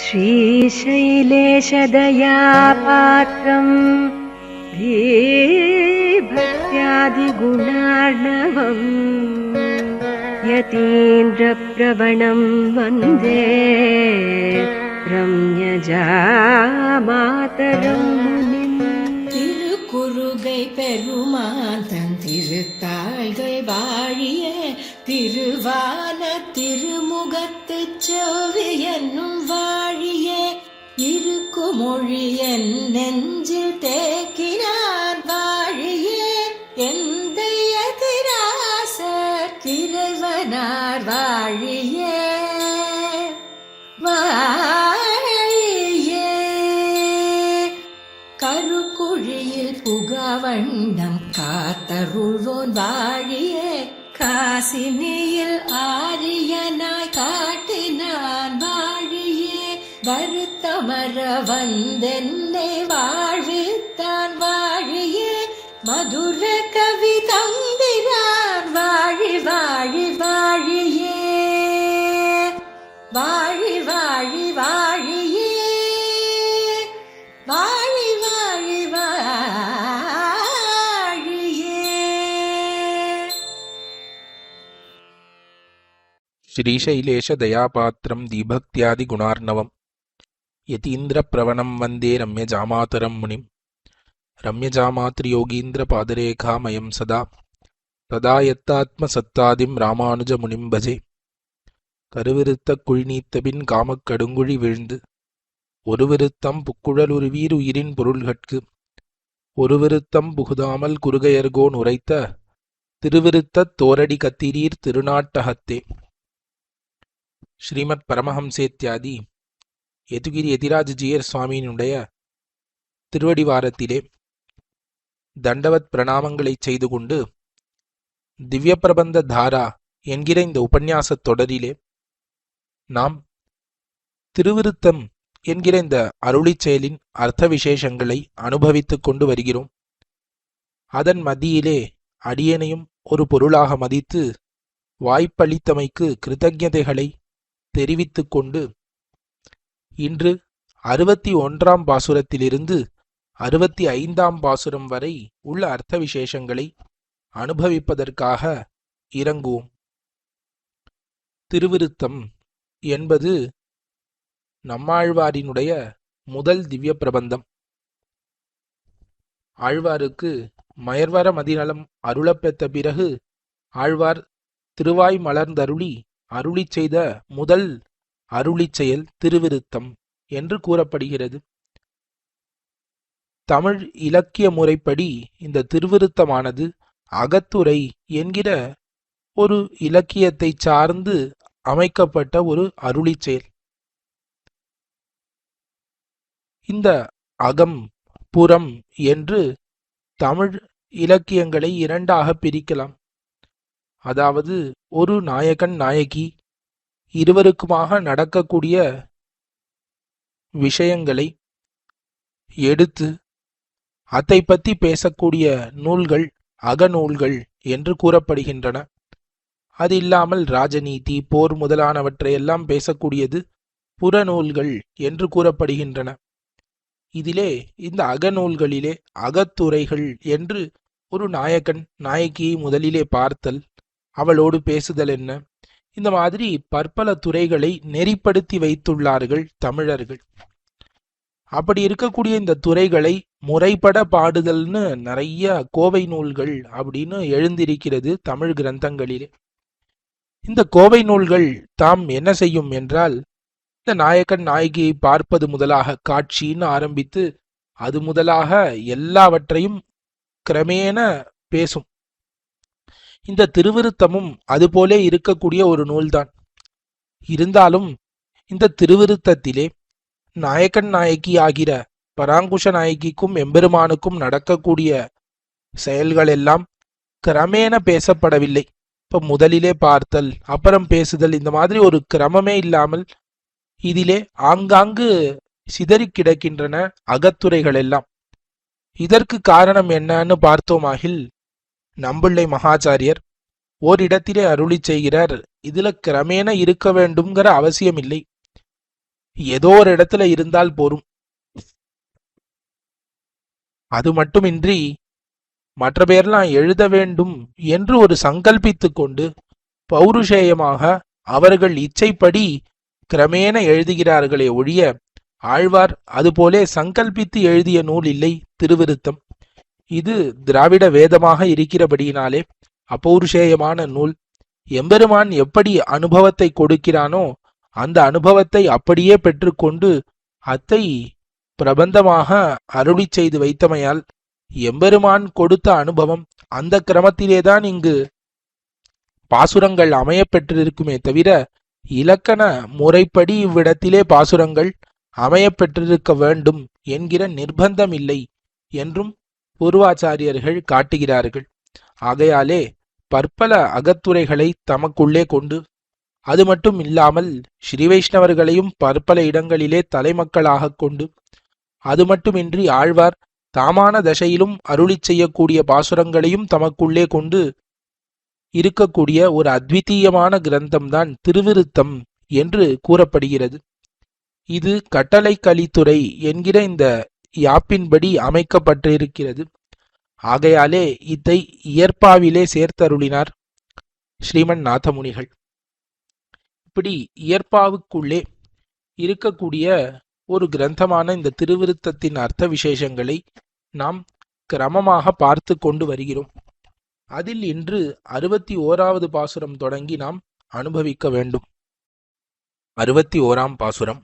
श्रीशैलेशदयापात्रम् धीभक्त्यादिगुणार्णवम् यतीन्द्रप्रवणं वन्दे रम्यजामातरं मुनिम्. திருக்குறுகை பெருமான் தன் திருத்தாள்கள் வாழிய திருவான திருமுகத்து செவ்வி என்னும் வாழிய இருக்குமொழி என் நெஞ்சில் தேக்கினான் வாழிய எந்தைய திராச கிரைவனார் வாழிய கருக்குழியில் புகவண்ணம் காத்தருள்வோன் வாழியே காசினியில் ஆரியனாய் காட்டினான் வாழியே வருத்தமர வந்தென்னை வாழ்வித்தான் வாழியே மதுர கவி தந்திரான் வாழி வாழி வாழியே வாழி வாழி வாழியே வாழி வாழி வாழியே. श्रीशैलेश दयापात्रं दीभक्त्यादिगुणार्णवम् यतीन्द्रप्रवणं वन्दे रम्यजामातरं मुनिम्. रम्यजामातृयोगीन्द्रपादरेखामयं सदा तदा यत्तात्मसत्तादिं रामानुजमुनिं भजे. கருவிருத்த குழிநீத்தபின் காமக் கடுங்குழி வீழ்ந்து ஒருவிருத்தம் புக்குழலுருவீர் உயிரின் பொருள்கட்கு ஒருவிருத்தம் புகுதாமல் குறுகையர்கோன் உரைத்த திருவிருத்தத் தோரடி கத்திரீர் திருநாட்டகத்தே. ஸ்ரீமத் பரமஹம்சேத்யாதி யதுகிரி யதிராஜஜியர் சுவாமியினுடைய திருவடிவாரத்திலே தண்டவத் பிரணாமங்களைச் செய்து கொண்டு திவ்ய பிரபந்த தாரா என்கிற இந்த உபன்யாசத் தொடரிலே நாம் திருவிருத்தம் என்கிற இந்த அருளிச் செயலின் அர்த்த விசேஷங்களை அனுபவித்துக் கொண்டு வருகிறோம். அதன் மத்தியிலே அடியனையும் ஒரு பொருளாக மதித்து வாய்ப்பளித்தமைக்கு கிருத்தஜதைகளை தெரிவித்துக் கொண்டு இன்று 61ஆம் பாசுரத்திலிருந்து 65ஆம் பாசுரம் வரை உள்ள அர்த்த விசேஷங்களை அனுபவிப்பதற்காக இறங்குவோம். திருவிருத்தம் என்பது நம்மாழ்வாரினுடைய முதல் திவ்ய பிரபந்தம். ஆழ்வாருக்கு மயர்வர மதிநலம் அருளப்பெற்ற பிறகு ஆழ்வார் திருவாய் மலர்ந்தருளி அருளிச் செய்த முதல் அருளிச் செயல் திருவிருத்தம் என்று கூறப்படுகிறது. தமிழ் இலக்கிய முறைப்படி இந்த திருவிருத்தமானது அகத்துரை என்கிற ஒரு இலக்கியத்தை சார்ந்து அமைக்கப்பட்ட ஒரு அருளிச் செயல். இந்த அகம் புறம் என்று தமிழ் இலக்கியங்களை இரண்டாக பிரிக்கலாம். அதாவது ஒரு நாயகன் நாயகி இருவருக்குமாக நடக்கக்கூடிய விஷயங்களை எடுத்து அதை பற்றி பேசக்கூடிய நூல்கள் அகநூல்கள் என்று கூறப்படுகின்றன. அது இல்லாமல் ராஜநீதி போர் முதலானவற்றையெல்லாம் பேசக்கூடியது புறநூல்கள் என்று கூறப்படுகின்றன. இதிலே இந்த அகநூல்களிலே அகத்துறைகள் என்று ஒரு நாயகன் நாயகியை முதலிலே பார்த்தல், அவளோடு பேசுதல் என்ன, இந்த மாதிரி பற்பல துறைகளை நெறிப்படுத்தி வைத்துள்ளார்கள் தமிழர்கள். அப்படி இருக்கக்கூடிய இந்த துறைகளை முறைப்பட பாடுதல்னு நிறைய கோவை நூல்கள் அப்படின்னு எழுந்திருக்கிறது தமிழ் கிரந்தங்களிலே. இந்த கோவை நூல்கள் தாம் என்ன செய்யும் என்றால், இந்த நாயகன் நாயகியை பார்ப்பது முதலாக காட்சின்னு ஆரம்பித்து அது முதலாக எல்லாவற்றையும் கிரமேண பேசும். இந்த திருவிருத்தமும் அதுபோலே இருக்கக்கூடிய ஒரு நூல்தான். இருந்தாலும் இந்த திருவிருத்தத்திலே நாயகன் நாயகி ஆகிற பராங்குஷ நாயகிக்கும் எம்பெருமானுக்கும் நடக்கக்கூடிய செயல்கள் எல்லாம் கிரமேண பேசப்படவில்லை. இப்ப முதலிலே பார்த்தல் அப்புறம் பேசுதல், இந்த மாதிரி ஒரு கிரமமே இல்லாமல் இதிலே ஆங்காங்கு சிதறி கிடக்கின்றன அகத்துறைகள் எல்லாம். இதற்கு காரணம் என்னன்னு பார்த்தோமாகில், நம்பிள்ளை மகாச்சாரியர் ஓரிடத்திலே அருளி செய்கிறார், இதுல கிரமேண இருக்க வேண்டும்ங்கிற அவசியம் இல்லை. ஏதோ ஒரு இடத்துல இருந்தால் போரும். அது மட்டுமின்றி மற்ற பேர்லாம் எழுத வேண்டும் என்று ஒரு சங்கல்பித்துக் கொண்டு பௌருஷேயமாக அவர்கள் இச்சைப்படி கிரமேண எழுதுகிறார்களே ஒழிய ஆழ்வார் அதுபோலே சங்கல்பித்து எழுதிய நூல் இல்லை திருவிருத்தம். இது திராவிட வேதமாக இருக்கிறபடியினாலே அப்பௌருஷேயமான நூல். எம்பெருமான் எப்படி அனுபவத்தை கொடுக்கிறானோ அந்த அனுபவத்தை அப்படியே பெற்றுக்கொண்டு அத்தை பிரபந்தமாக அருளி செய்து வைத்தமையால் எம்பெருமான் கொடுத்த அனுபவம் அந்த கிரமத்திலேதான் இங்கு பாசுரங்கள் அமைய பெற்றிருக்குமே தவிர இலக்கண முறைப்படி இவ்விடத்திலே பாசுரங்கள் அமைய பெற்றிருக்க வேண்டும் என்கிற நிர்பந்தம் இல்லை என்றும் பூர்வாச்சாரியர்கள் காட்டுகிறார்கள். ஆகையாலே பற்பல அகத்துரைகளை தமக்குள்ளே கொண்டு அது மட்டும் இல்லாமல் ஸ்ரீ வைஷ்ணவர்களையும் பற்பல இடங்களிலே தலைமக்களாக கொண்டு அது மட்டுமின்றி ஆழ்வார் தாமான தசையிலும் அருளி செய்யக்கூடிய பாசுரங்களையும் தமக்குள்ளே கொண்டு இருக்கக்கூடிய ஒரு அத்விதீயமான கிரந்தம்தான் திருவிருத்தம் என்று கூறப்படுகிறது. இது கட்டளை கலித்துறை என்கிற இந்த யாப்பின்படி அமைக்கப்பட்டிருக்கிறது. ஆகையாலே இதை இயற்பாவிலே சேர்த்தருளினார் ஸ்ரீமன் நாதமுனிகள். இப்படி இயற்பாவுக்குள்ளே இருக்கக்கூடிய ஒரு கிரந்தமான இந்த திருவிருத்தத்தின் அர்த்த விசேஷங்களை நாம் கிரமமாக பார்த்து கொண்டு வருகிறோம். அதில் இன்று 61வது பாசுரம் தொடங்கி நாம் அனுபவிக்க வேண்டும். 61ஆம் பாசுரம்.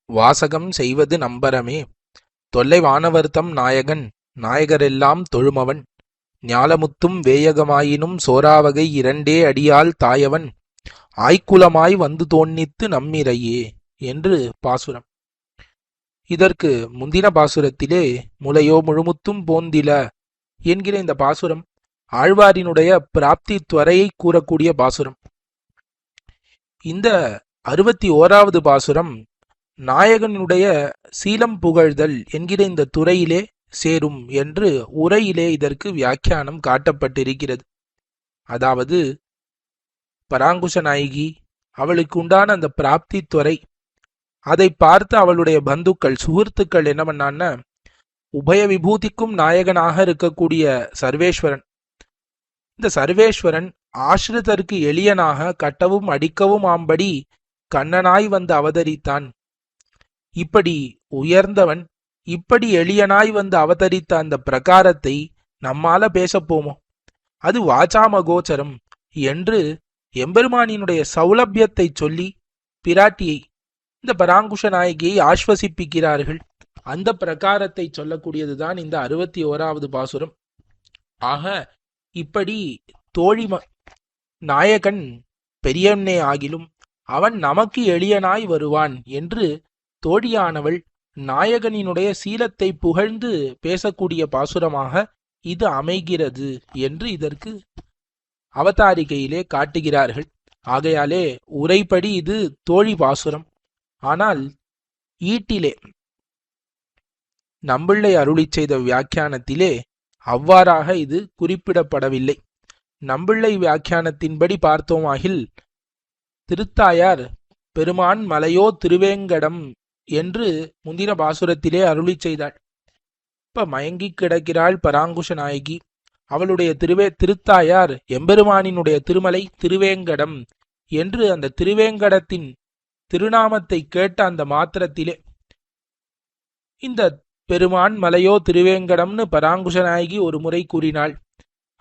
வாசகம் செய்வது நம்பரமே தொல்லை வானவர்த்தம் நாயகன் நாயகரெல்லாம் தொழுமவன் ஞாலமுத்தும் வேயகமாயினும் சோராவகை இரண்டே அடியால் தாயவன் ஆய்க்குலமாய் வந்து தோன்னித்து நம்மிரையே என்று பாசுரம். இதற்கு முந்தின பாசுரத்திலே முலையோ முழுமுத்தும் போந்தில என்கிற இந்த பாசுரம் ஆழ்வாரினுடைய பிராப்தி துவரையை கூறக்கூடிய பாசுரம். இந்த 61வது பாசுரம் நாயகனுடைய சீலம் புகழ்தல் என்கிற இந்த துறையிலே சேரும் என்று உரையிலே இதற்கு வியாக்கியானம் காட்டப்பட்டிருக்கிறது. அதாவது பராங்குஷ நாயகி அவளுக்கு உண்டான அந்த பிராப்தி துறை அதை பார்த்து அவளுடைய பந்துக்கள் சுகൃத்துக்கள் என்ன பண்ணான்னா உபய விபூதிக்கும் நாயகனாக இருக்கக்கூடிய சர்வேஸ்வரன், இந்த சர்வேஸ்வரன் ஆசிரிதருக்கு எளியனாக கட்டவும் அடிக்கவும் ஆம்படி கண்ணனாய் வந்து அவதரித்தான். இப்படி உயர்ந்தவன் இப்படி எளியனாய் வந்து அவதரித்த அந்த பிரகாரத்தை நம்மால பேசப்போமோ? அது வாசாமகோச்சரம் என்று எம்பெருமானினுடைய சௌலபியத்தை சொல்லி பிராட்டியை இந்த பராங்குஷ நாயகியை ஆஸ்வசிப்பிக்கிறார்கள். அந்த பிரகாரத்தை சொல்லக்கூடியதுதான் இந்த 61வது பாசுரம். ஆக இப்படி தோழி நாயகன் பெரியவனே ஆகிலும் அவன் நமக்கு எளியனாய் வருவான் என்று தோழியானவள் நாயகனினுடைய சீலத்தை புகழ்ந்து பேசக்கூடிய பாசுரமாக இது அமைகிறது என்று இதற்கு அவதாரிகையிலே காட்டுகிறார்கள். ஆகையாலே உரைப்படி இது தோழி பாசுரம். ஆனால் ஈட்டிலே நம்பிள்ளை அருளி செய்த வியாக்கியானத்திலே அவ்வாறாக இது குறிப்பிடப்படவில்லை. நம்பிள்ளை வியாக்கியானத்தின்படி பார்த்தோமாகில் திருத்தாயார் பெருமான் மலையோ திருவேங்கடம் என்று முந்தின பாசுரத்திலே அருளி செய்தாள். இப்ப மயங்கி கிடக்கிறாள் பராங்குஷ நாயகி. அவளுடைய திருத்தாயார் எம்பெருமானினுடைய திருமலை திருவேங்கடம் என்று அந்த திருவேங்கடத்தின் திருநாமத்தை கேட்ட அந்த மாத்திரத்திலே இந்த பெருமான் மலையோ திருவேங்கடம்னு பராங்குஷ நாயகி ஒரு முறை கூறினாள்.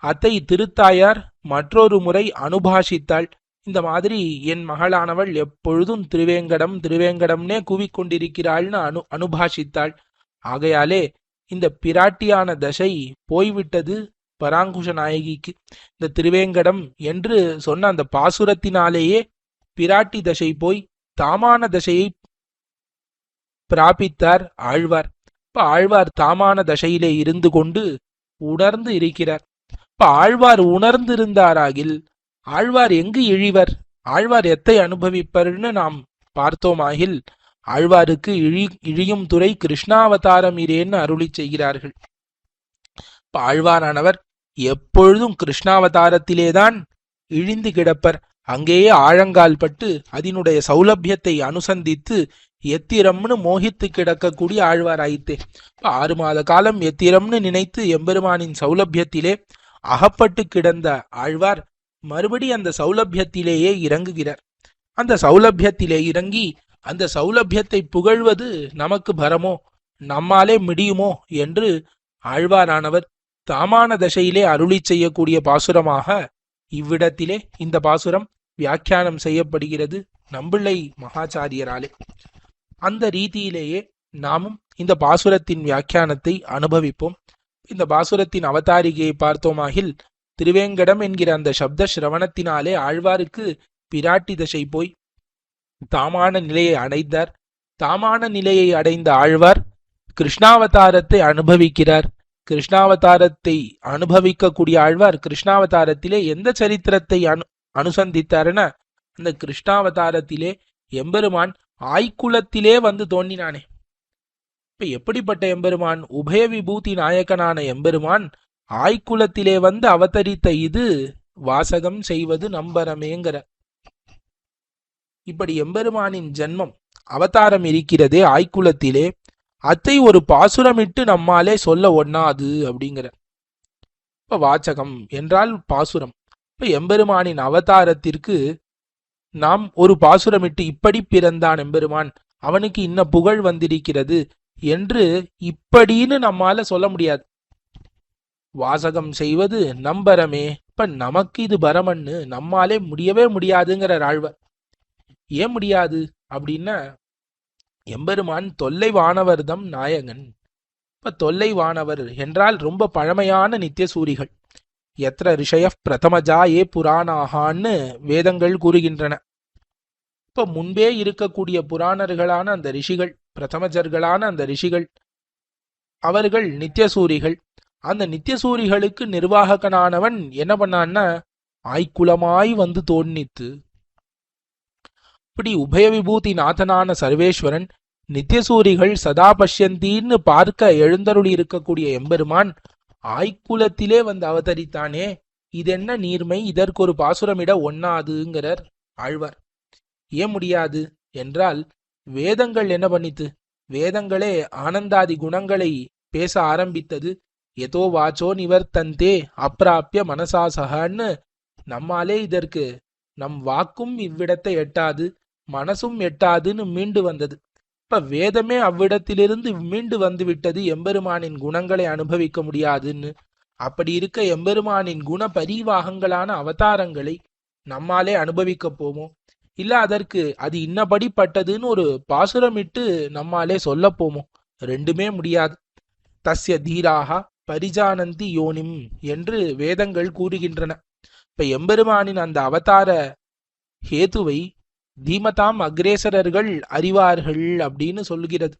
அத்தை திருத்தாயார் மற்றொரு முறை அனுபாஷித்தாள். இந்த மாதிரி என் மகளானவள் எப்பொழுதும் திருவேங்கடம் திருவேங்கடம்னே கூவிக்கொண்டிருக்கிறாள்னு அனுபாஷித்தாள். ஆகையாலே இந்த பிராட்டியான தசை போய்விட்டது பராங்குஷ நாயகிக்கு. இந்த திருவேங்கடம் என்று சொன்ன அந்த பாசுரத்தினாலேயே பிராட்டி தசை போய் தாமான தசையை பிராபித்தார் ஆழ்வார். இப்ப ஆழ்வார் தாமான தசையிலே இருந்து கொண்டு உணர்ந்து இருக்கிறார். இப்ப ஆழ்வார் உணர்ந்திருந்தாராகில் ஆழ்வார் எங்கு இழிவர், ஆழ்வார் எத்தை அனுபவிப்பர்னு நாம் பார்த்தோமாகில் ஆழ்வாருக்கு இழியும் துறை கிருஷ்ணாவதாரம் இரேன்னு அருளி செய்கிறார்கள். இப்ப ஆழ்வாரானவர் எப்பொழுதும் கிருஷ்ணாவதாரத்திலேதான் இழிந்து கிடப்பர். அங்கேயே ஆழங்கால் பட்டு அதனுடைய சௌலபியத்தை அனுசந்தித்து எத்திரம்னு மோகித்து கிடக்கக்கூடிய ஆழ்வார் ஆயித்தே. 6 மாத காலம் எத்திரம்னு நினைத்து எம்பெருமானின் சௌலபியத்திலே அகப்பட்டு கிடந்த ஆழ்வார் மறுபடி அந்த சௌலபியத்திலேயே இறங்குகிறார். அந்த சௌலபியத்திலே இறங்கி அந்த சௌலபியத்தை புகழ்வது நமக்கு பரமோ, நம்மாலே முடியுமோ என்று ஆழ்வாரானவர் தாமான தசையிலே அருளி செய்யக்கூடிய பாசுரமாக இவ்விடத்திலே இந்த பாசுரம் வியாக்கியானம் செய்யப்படுகிறது நம்பிள்ளை மகாச்சாரியராலே. அந்த ரீதியிலேயே நாமும் இந்த பாசுரத்தின் வியாக்கியானத்தை அனுபவிப்போம். இந்த பாசுரத்தின் அவதாரிகையை பார்த்தோமாகில் திருவேங்கடம் என்கிற அந்த சப்த சிரவணத்தினாலே ஆழ்வாருக்கு பிராட்டி தசை போய் தாமான நிலையை அடைந்தார். தாமான நிலையை அடைந்த ஆழ்வார் கிருஷ்ணாவதாரத்தை அனுபவிக்கிறார். கிருஷ்ணாவதாரத்தை அனுபவிக்கக்கூடிய ஆழ்வார் கிருஷ்ணாவதாரத்திலே எந்த சரித்திரத்தை அனுசந்தித்தாருன்னா, அந்த கிருஷ்ணாவதாரத்திலே எம்பெருமான் ஆய்குலத்திலே வந்து தோன்றினானே. இப்ப எப்படிப்பட்ட எம்பெருமான்? உபய விபூதி நாயகனான எம்பெருமான் ஆய்குலத்திலே வந்து அவதரித்த இது வாசகம் செய்வது நம்பரமேங்கிற. இப்படி எம்பெருமானின் ஜன்மம் அவதாரம் இருக்கிறதே ஆய்குலத்திலே, அதை ஒரு பாசுரமிட்டு நம்மாலே சொல்ல ஒண்ணாது அப்படிங்கிற. இப்ப வாச்சகம் என்றால் பாசுரம். இப்ப எம்பெருமானின் அவதாரத்திற்கு நாம் ஒரு பாசுரமிட்டு இப்படி பிறந்தான் எம்பெருமான், அவனுக்கு இன்ன புகழ் வந்திருக்கிறது என்று இப்படின்னு நம்மால சொல்ல முடியாது. வாசகம் செய்வது நம்பரமே. இப்ப நமக்கு இது பரமன்னு நம்மாலே முடியவே முடியாதுங்கிற ஆழ்வார். ஏன் முடியாது அப்படின்னா, எம்பெருமான் தொல்லை வானவர்தம் நாயகன். இப்ப தொல்லை வானவர் என்றால் ரொம்ப பழமையான நித்தியசூரிகள். எத்திர ரிஷய பிரதமஜா ஏ புராணாகான்னு வேதங்கள் கூறுகின்றன. இப்ப முன்பே இருக்கக்கூடிய புராணர்களான அந்த ரிஷிகள், பிரதமஜர்களான அந்த ரிஷிகள், அவர்கள் நித்தியசூரிகள். அந்த நித்தியசூரிகளுக்கு நிர்வாகனானவன் என்ன பண்ணான்னா, ஆய்குலமாய் வந்து தோன்னித்து. இப்படி உபய விபூதி நாதனான சர்வேஸ்வரன் நித்தியசூரிகள் சதா பஷ்யந்தின்னு பார்க்க எழுந்தருளி இருக்கக்கூடிய எம்பெருமான் ஆய்குலத்திலே வந்து அவதரித்தானே, இதென்ன நீர்மை, இதற்கு ஒரு பாசுரமிட ஒண்ணாதுங்கிறார் ஆழ்வார். ஏன் முடியாது என்றால், வேதங்கள் என்ன பண்ணித்து? வேதங்களே ஆனந்தாதி குணங்களை பேச ஆரம்பித்தது. எதோ வாச்சோ நிவர்த்தந்தே அப்பிராப்பிய மனசாசகன்னு நம்மாலே இதற்கு நம் வாக்கும் இவ்விடத்தை எட்டாது, மனசும் எட்டாதுன்னு மீண்டு வந்தது. இப்ப வேதமே அவ்விடத்திலிருந்து மீண்டு வந்து விட்டது, எம்பெருமானின் குணங்களை அனுபவிக்க முடியாதுன்னு. அப்படி இருக்க எம்பெருமானின் குண பரிவாகங்களான அவதாரங்களை நம்மாலே அனுபவிக்க போமோ, இல்ல அதற்கு அது இன்னபடிப்பட்டதுன்னு ஒரு பாசுரமிட்டு நம்மாலே சொல்ல போமோ? ரெண்டுமே முடியாது. தஸ்ய தீராக பரிஜானந்தி யோனிம் என்று வேதங்கள் கூறுகின்றன. இப்ப எம்பெருமானின் அந்த அவதார ஹேதுவை தீமதாம் அக்ரேசரர்கள் அறிவார்கள் அப்படின்னு சொல்லுகிறது.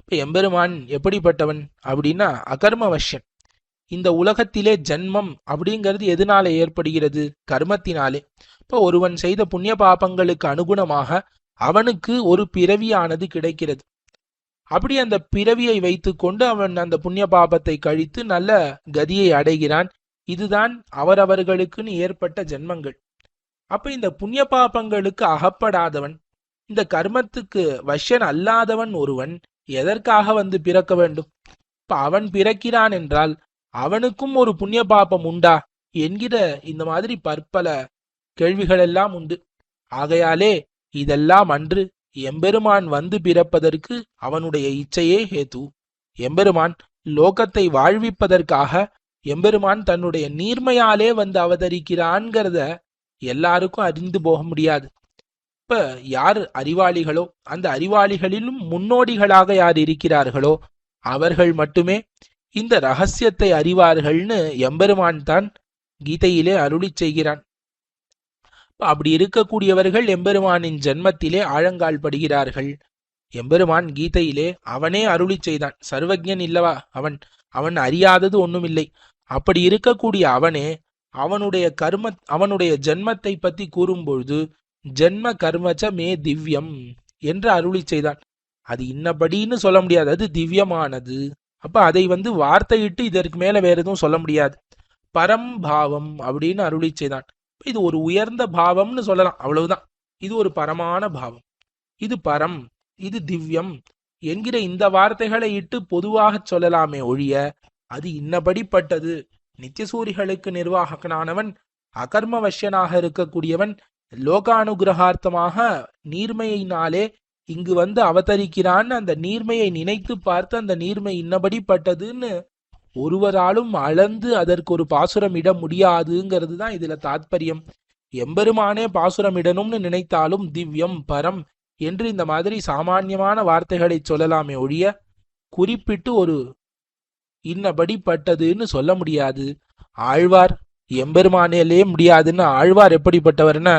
இப்ப எம்பெருமான் எப்படிப்பட்டவன் அப்படின்னா, அகர்மவஷ்யன். இந்த உலகத்திலே ஜன்மம் அப்படிங்கிறது எதனால ஏற்படுகிறது? கர்மத்தினாலே. இப்ப ஒருவன் செய்த புண்ணிய பாபங்களுக்கு அனுகுணமாக அவனுக்கு ஒரு பிறவியானது கிடைக்கிறது. அப்படி அந்த பிறவியை வைத்துக்கொண்டு அவன் அந்த புண்ணிய பாபத்தை கழித்து நல்ல கதியை அடைகிறான். இதுதான் அவரவர்களுக்குன்னு ஏற்பட்ட ஜென்மங்கள். அப்ப இந்த புண்ணிய பாபங்களுக்கு அகப்படாதவன், இந்த கர்மத்துக்கு வஷ்யன் அல்லாதவன் ஒருவன் எதற்காக வந்து பிறக்க வேண்டும்? இப்ப அவன் பிறக்கிறான் என்றால் அவனுக்கும் ஒரு புண்ணிய பாபம் உண்டா என்கிற இந்த மாதிரி பற்பல கேள்விகள் எல்லாம் உண்டு. ஆகையாலே இதெல்லாம் அன்று எம்பெருமான் வந்து பிறப்பதற்கு அவனுடைய இச்சையே ஹேது. எம்பெருமான் லோகத்தை வாழ்விப்பதற்காக எம்பெருமான் தன்னுடைய நீர்மையாலே வந்து அவதரிக்கிறான்கிறத எல்லாருக்கும் அறிந்து போக முடியாது. இப்ப யார் அறிவாளிகளோ, அந்த அறிவாளிகளிலும் முன்னோடிகளாக யார் இருக்கிறார்களோ அவர்கள் மட்டுமே இந்த ரகசியத்தை அறிவார்கள்னு எம்பெருமான் தான் கீதையிலே அருளி செய்கிறான். அப்படி இருக்கக்கூடியவர்கள் எம்பெருமானின் ஜென்மத்திலே ஆழங்கால் படுகிறார்கள். எம்பெருமான் கீதையிலே அவனே அருளி செய்தான். சர்வஜன் இல்லவா அவன்? அவன் அறியாதது ஒண்ணுமில்லை. அப்படி இருக்கக்கூடிய அவனே அவனுடைய ஜென்மத்தை பத்தி கூறும்பொழுது ஜென்ம கர்மச்ச மே திவ்யம் என்று அருளி செய்தான். அது இன்னபடின்னு சொல்ல முடியாது, அது திவ்யமானது. அப்ப அதை வார்த்தையிட்டு இதற்கு மேல வேற எதுவும் சொல்ல முடியாது. பரம்பாவம் அப்படின்னு அருளி செய்தான். இது ஒரு உயர்ந்த பாவம்னு சொல்லலாம், அவ்வளவுதான். இது ஒரு பரமான பாவம், இது பரம், இது திவ்யம் என்கிற இந்த வார்த்தைகளை இட்டு பொதுவாக சொல்லலாமே ஒழிய அது இன்னபடிப்பட்டது. நித்தியசூரிகளுக்கு நிர்வாகனானவன், அகர்மவசியனாக இருக்கக்கூடியவன், லோகானுகிரகார்த்தமாக நீர்மையினாலே இங்கு வந்து அவதரிக்கிறான்னு அந்த நீர்மையை நினைத்து பார்த்து அந்த நீர்மை இன்னபடிப்பட்டதுன்னு ஒருவராலும் அளந்து அதற்கு ஒரு பாசுரம் இட முடியாதுங்கிறது தான் இதுல தாத்பரியம். எம்பெருமானே பாசுரம் இடணும்னு நினைத்தாலும் திவ்யம் பரம் என்று இந்த மாதிரி சாமான்யமான வார்த்தைகளை சொல்லலாமே ஒழிய குறிப்பிட்டு ஒரு இன்னபடிப்பட்டதுன்னு சொல்ல முடியாது. ஆழ்வார் எம்பெருமானிலே முடியாதுன்னு, ஆழ்வார் எப்படிப்பட்டவர்னா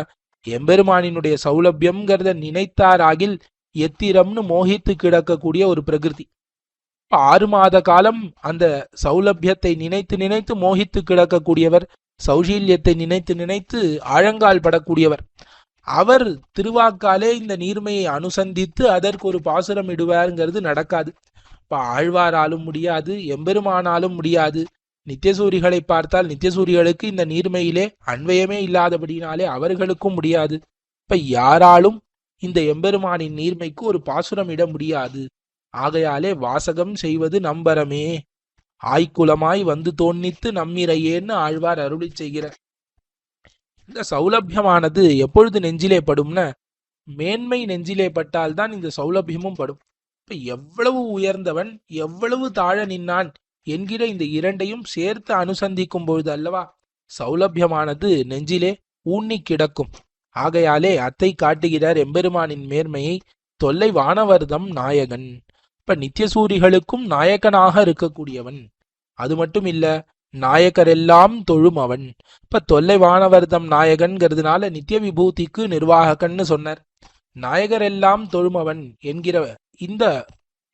எம்பெருமானினுடைய சௌலபியம்ங்கிறத நினைத்தாராகில் எத்திரம்னு மோகித்து கிடக்கக்கூடிய ஒரு பிரகிருதி. 6 மாத காலம் அந்த சௌலபியத்தை நினைத்து நினைத்து மோகித்து கிடக்கக்கூடியவர், சௌஷீல்யத்தை நினைத்து நினைத்து ஆழங்கால் படக்கூடியவர். அவர் திருவாக்காலே இந்த நீர்மையை அனுசந்தித்து அதற்கு ஒரு பாசுரம் இடுவாருங்கிறது நடக்காது. இப்ப ஆழ்வாராலும் முடியாது, எம்பெருமானாலும் முடியாது. நித்தியசூரிகளை பார்த்தால் நித்தியசூரிகளுக்கு இந்த நீர்மையிலே அன்வயமே இல்லாதபடினாலே அவர்களுக்கும் முடியாது. இப்ப யாராலும் இந்த எம்பெருமானின் நீர்மைக்கு ஒரு பாசுரம் இட முடியாது. ஆகையாலே வாசகம் செய்வது நம்பரமே, ஆய்குலமாய் வந்து தோன்னித்து நம்மிரையேன்னு ஆழ்வார் அருளி செய்கிறார். இந்த சௌலபியமானது எப்பொழுது நெஞ்சிலே படும்னா, மேன்மை நெஞ்சிலே பட்டால்தான் இந்த சௌலபியமும் படும். இப்ப எவ்வளவு உயர்ந்தவன் எவ்வளவு தாழ நின்னான் என்கிற இந்த இரண்டையும் சேர்த்து அனுசந்திக்கும் பொழுது அல்லவா சௌலபியமானது நெஞ்சிலே ஊன்னி கிடக்கும். ஆகையாலே அத்தை காட்டுகிறார் எம்பெருமானின் மேன்மையை. தொல்லை வானவர்தம் நாயகன், இப்ப நித்தியசூரிகளுக்கும் நாயகனாக இருக்கக்கூடியவன். அது மட்டும் இல்ல, நாயகரெல்லாம் தொழும் அவன். இப்ப தொல்லை வானவர்தம் நாயகன்கிறதுனால நித்திய விபூதிக்கு நிர்வாககன்னு சொன்னார். நாயகரெல்லாம் தொழுமவன் என்கிற இந்த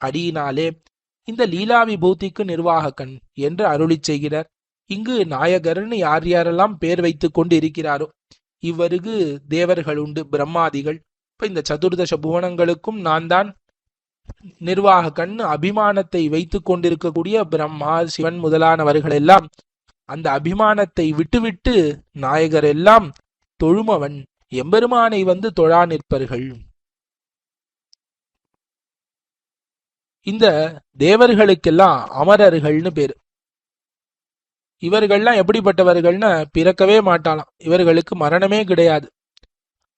அடியினாலே இந்த லீலா விபூதிக்கு நிர்வாககன் என்று அருளி செய்கிறார். இங்கு நாயகர்னு யார் யாரெல்லாம் பேர் வைத்து கொண்டு இருக்கிறாரோ இவருக்கு தேவர்கள் உண்டு, பிரம்மாதிகள். இப்ப இந்த சதுர்தச புவனங்களுக்கும் நான் தான் நிர்வாககன் அபிமானத்தை வைத்து கொண்டிருக்கக்கூடிய பிரம்மா சிவன் முதலானவர்கள் எல்லாம் அந்த அபிமானத்தை விட்டுவிட்டு நாயகர் எல்லாம் தொழுமவன் எம்பெருமானை வந்து தொழா நிற்பர்கள். இந்த தேவர்களுக்கெல்லாம் அமரர்கள்னு பேரு. இவர்கள்லாம் எப்படிப்பட்டவர்கள்னா பிறக்கவே மாட்டாளாம், இவர்களுக்கு மரணமே கிடையாது.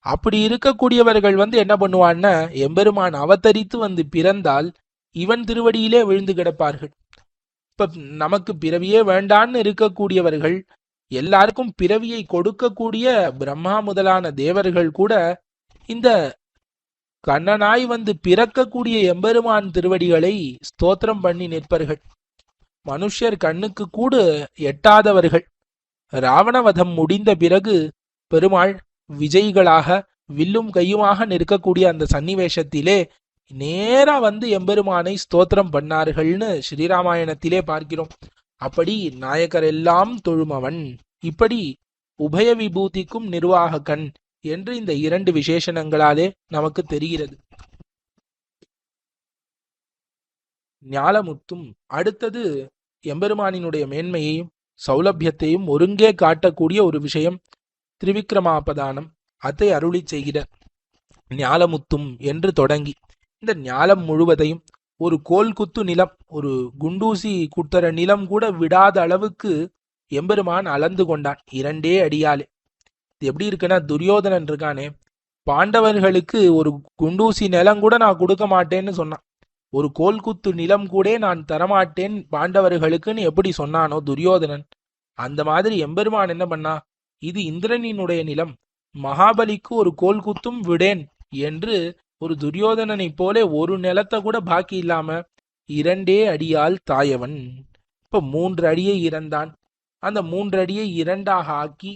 அப்படி இருக்கக்கூடியவர்கள் வந்து என்ன பண்ணுவான்னா, எம்பெருமான் அவதரித்து வந்து பிறந்தால் இவன் திருவடியிலே விழுந்து கிடப்பார்கள். இப்ப நமக்கு பிறவியே வேண்டான்னு இருக்கக்கூடியவர்கள், எல்லாருக்கும் பிறவியை கொடுக்கக்கூடிய பிரம்மா முதலான தேவர்கள் கூட இந்த கண்ணனாய் வந்து பிறக்கக்கூடிய எம்பெருமான் திருவடிகளை ஸ்தோத்திரம் பண்ணி நிற்பர்கள். மனுஷர் கண்ணுக்கு கூட எட்டாதவர்கள். ராவணவதம் முடிந்த பிறகு பெருமாள் விஜய்களாக வில்லும் கையுமாக நிற்கக்கூடிய அந்த சன்னிவேஷத்திலே நேரா வந்து எம்பெருமானை ஸ்தோத்திரம் பண்ணார்கள்னு ஸ்ரீராமாயணத்திலே பார்க்கிறோம். அப்படி நாயகர் எல்லாம் தொழுமவன், இப்படி உபய விபூதிக்கும் நிர்வாககன் என்று இந்த 2 விசேஷணங்களாலே நமக்கு தெரிகிறது. ஞாலமுத்தும் அடுத்தது எம்பெருமானினுடைய மேன்மையையும் சௌலபியத்தையும் ஒருங்கே காட்டக்கூடிய ஒரு விஷயம் திரிவிக்ரமாபதானம். அதை அருளி செய்கிறார். ஞாலமுத்தும் என்று தொடங்கி இந்த ஞாலம் முழுவதையும் ஒரு கோல் குத்து நிலம், ஒரு குண்டூசி குத்தர நிலம் கூட விடாத அளவுக்கு எம்பெருமான் அளந்து கொண்டான் 2 அடியாலே. இது எப்படி இருக்குன்னா, துரியோதனன் இருக்கானே, பாண்டவர்களுக்கு ஒரு குண்டூசி நிலம் கூட நான் கொடுக்க மாட்டேன்னு சொன்னான். ஒரு கோல் குத்து நிலம் கூட நான் தரமாட்டேன் பாண்டவர்களுக்குன்னு எப்படி சொன்னானோ துரியோதனன், அந்த மாதிரி எம்பெருமான் என்ன பண்ணா, இது இந்திரனினுடைய நிலம், மகாபலிக்கு ஒரு கோல் குத்தும் விடேன் என்று ஒரு துரியோதனனை போல ஒரு நிலத்தை கூட பாக்கி இல்லாம 2 அடியால் தாயவன். இப்ப 3 அடியை இறந்தான். அந்த 3 அடியை 2ஆக ஆக்கி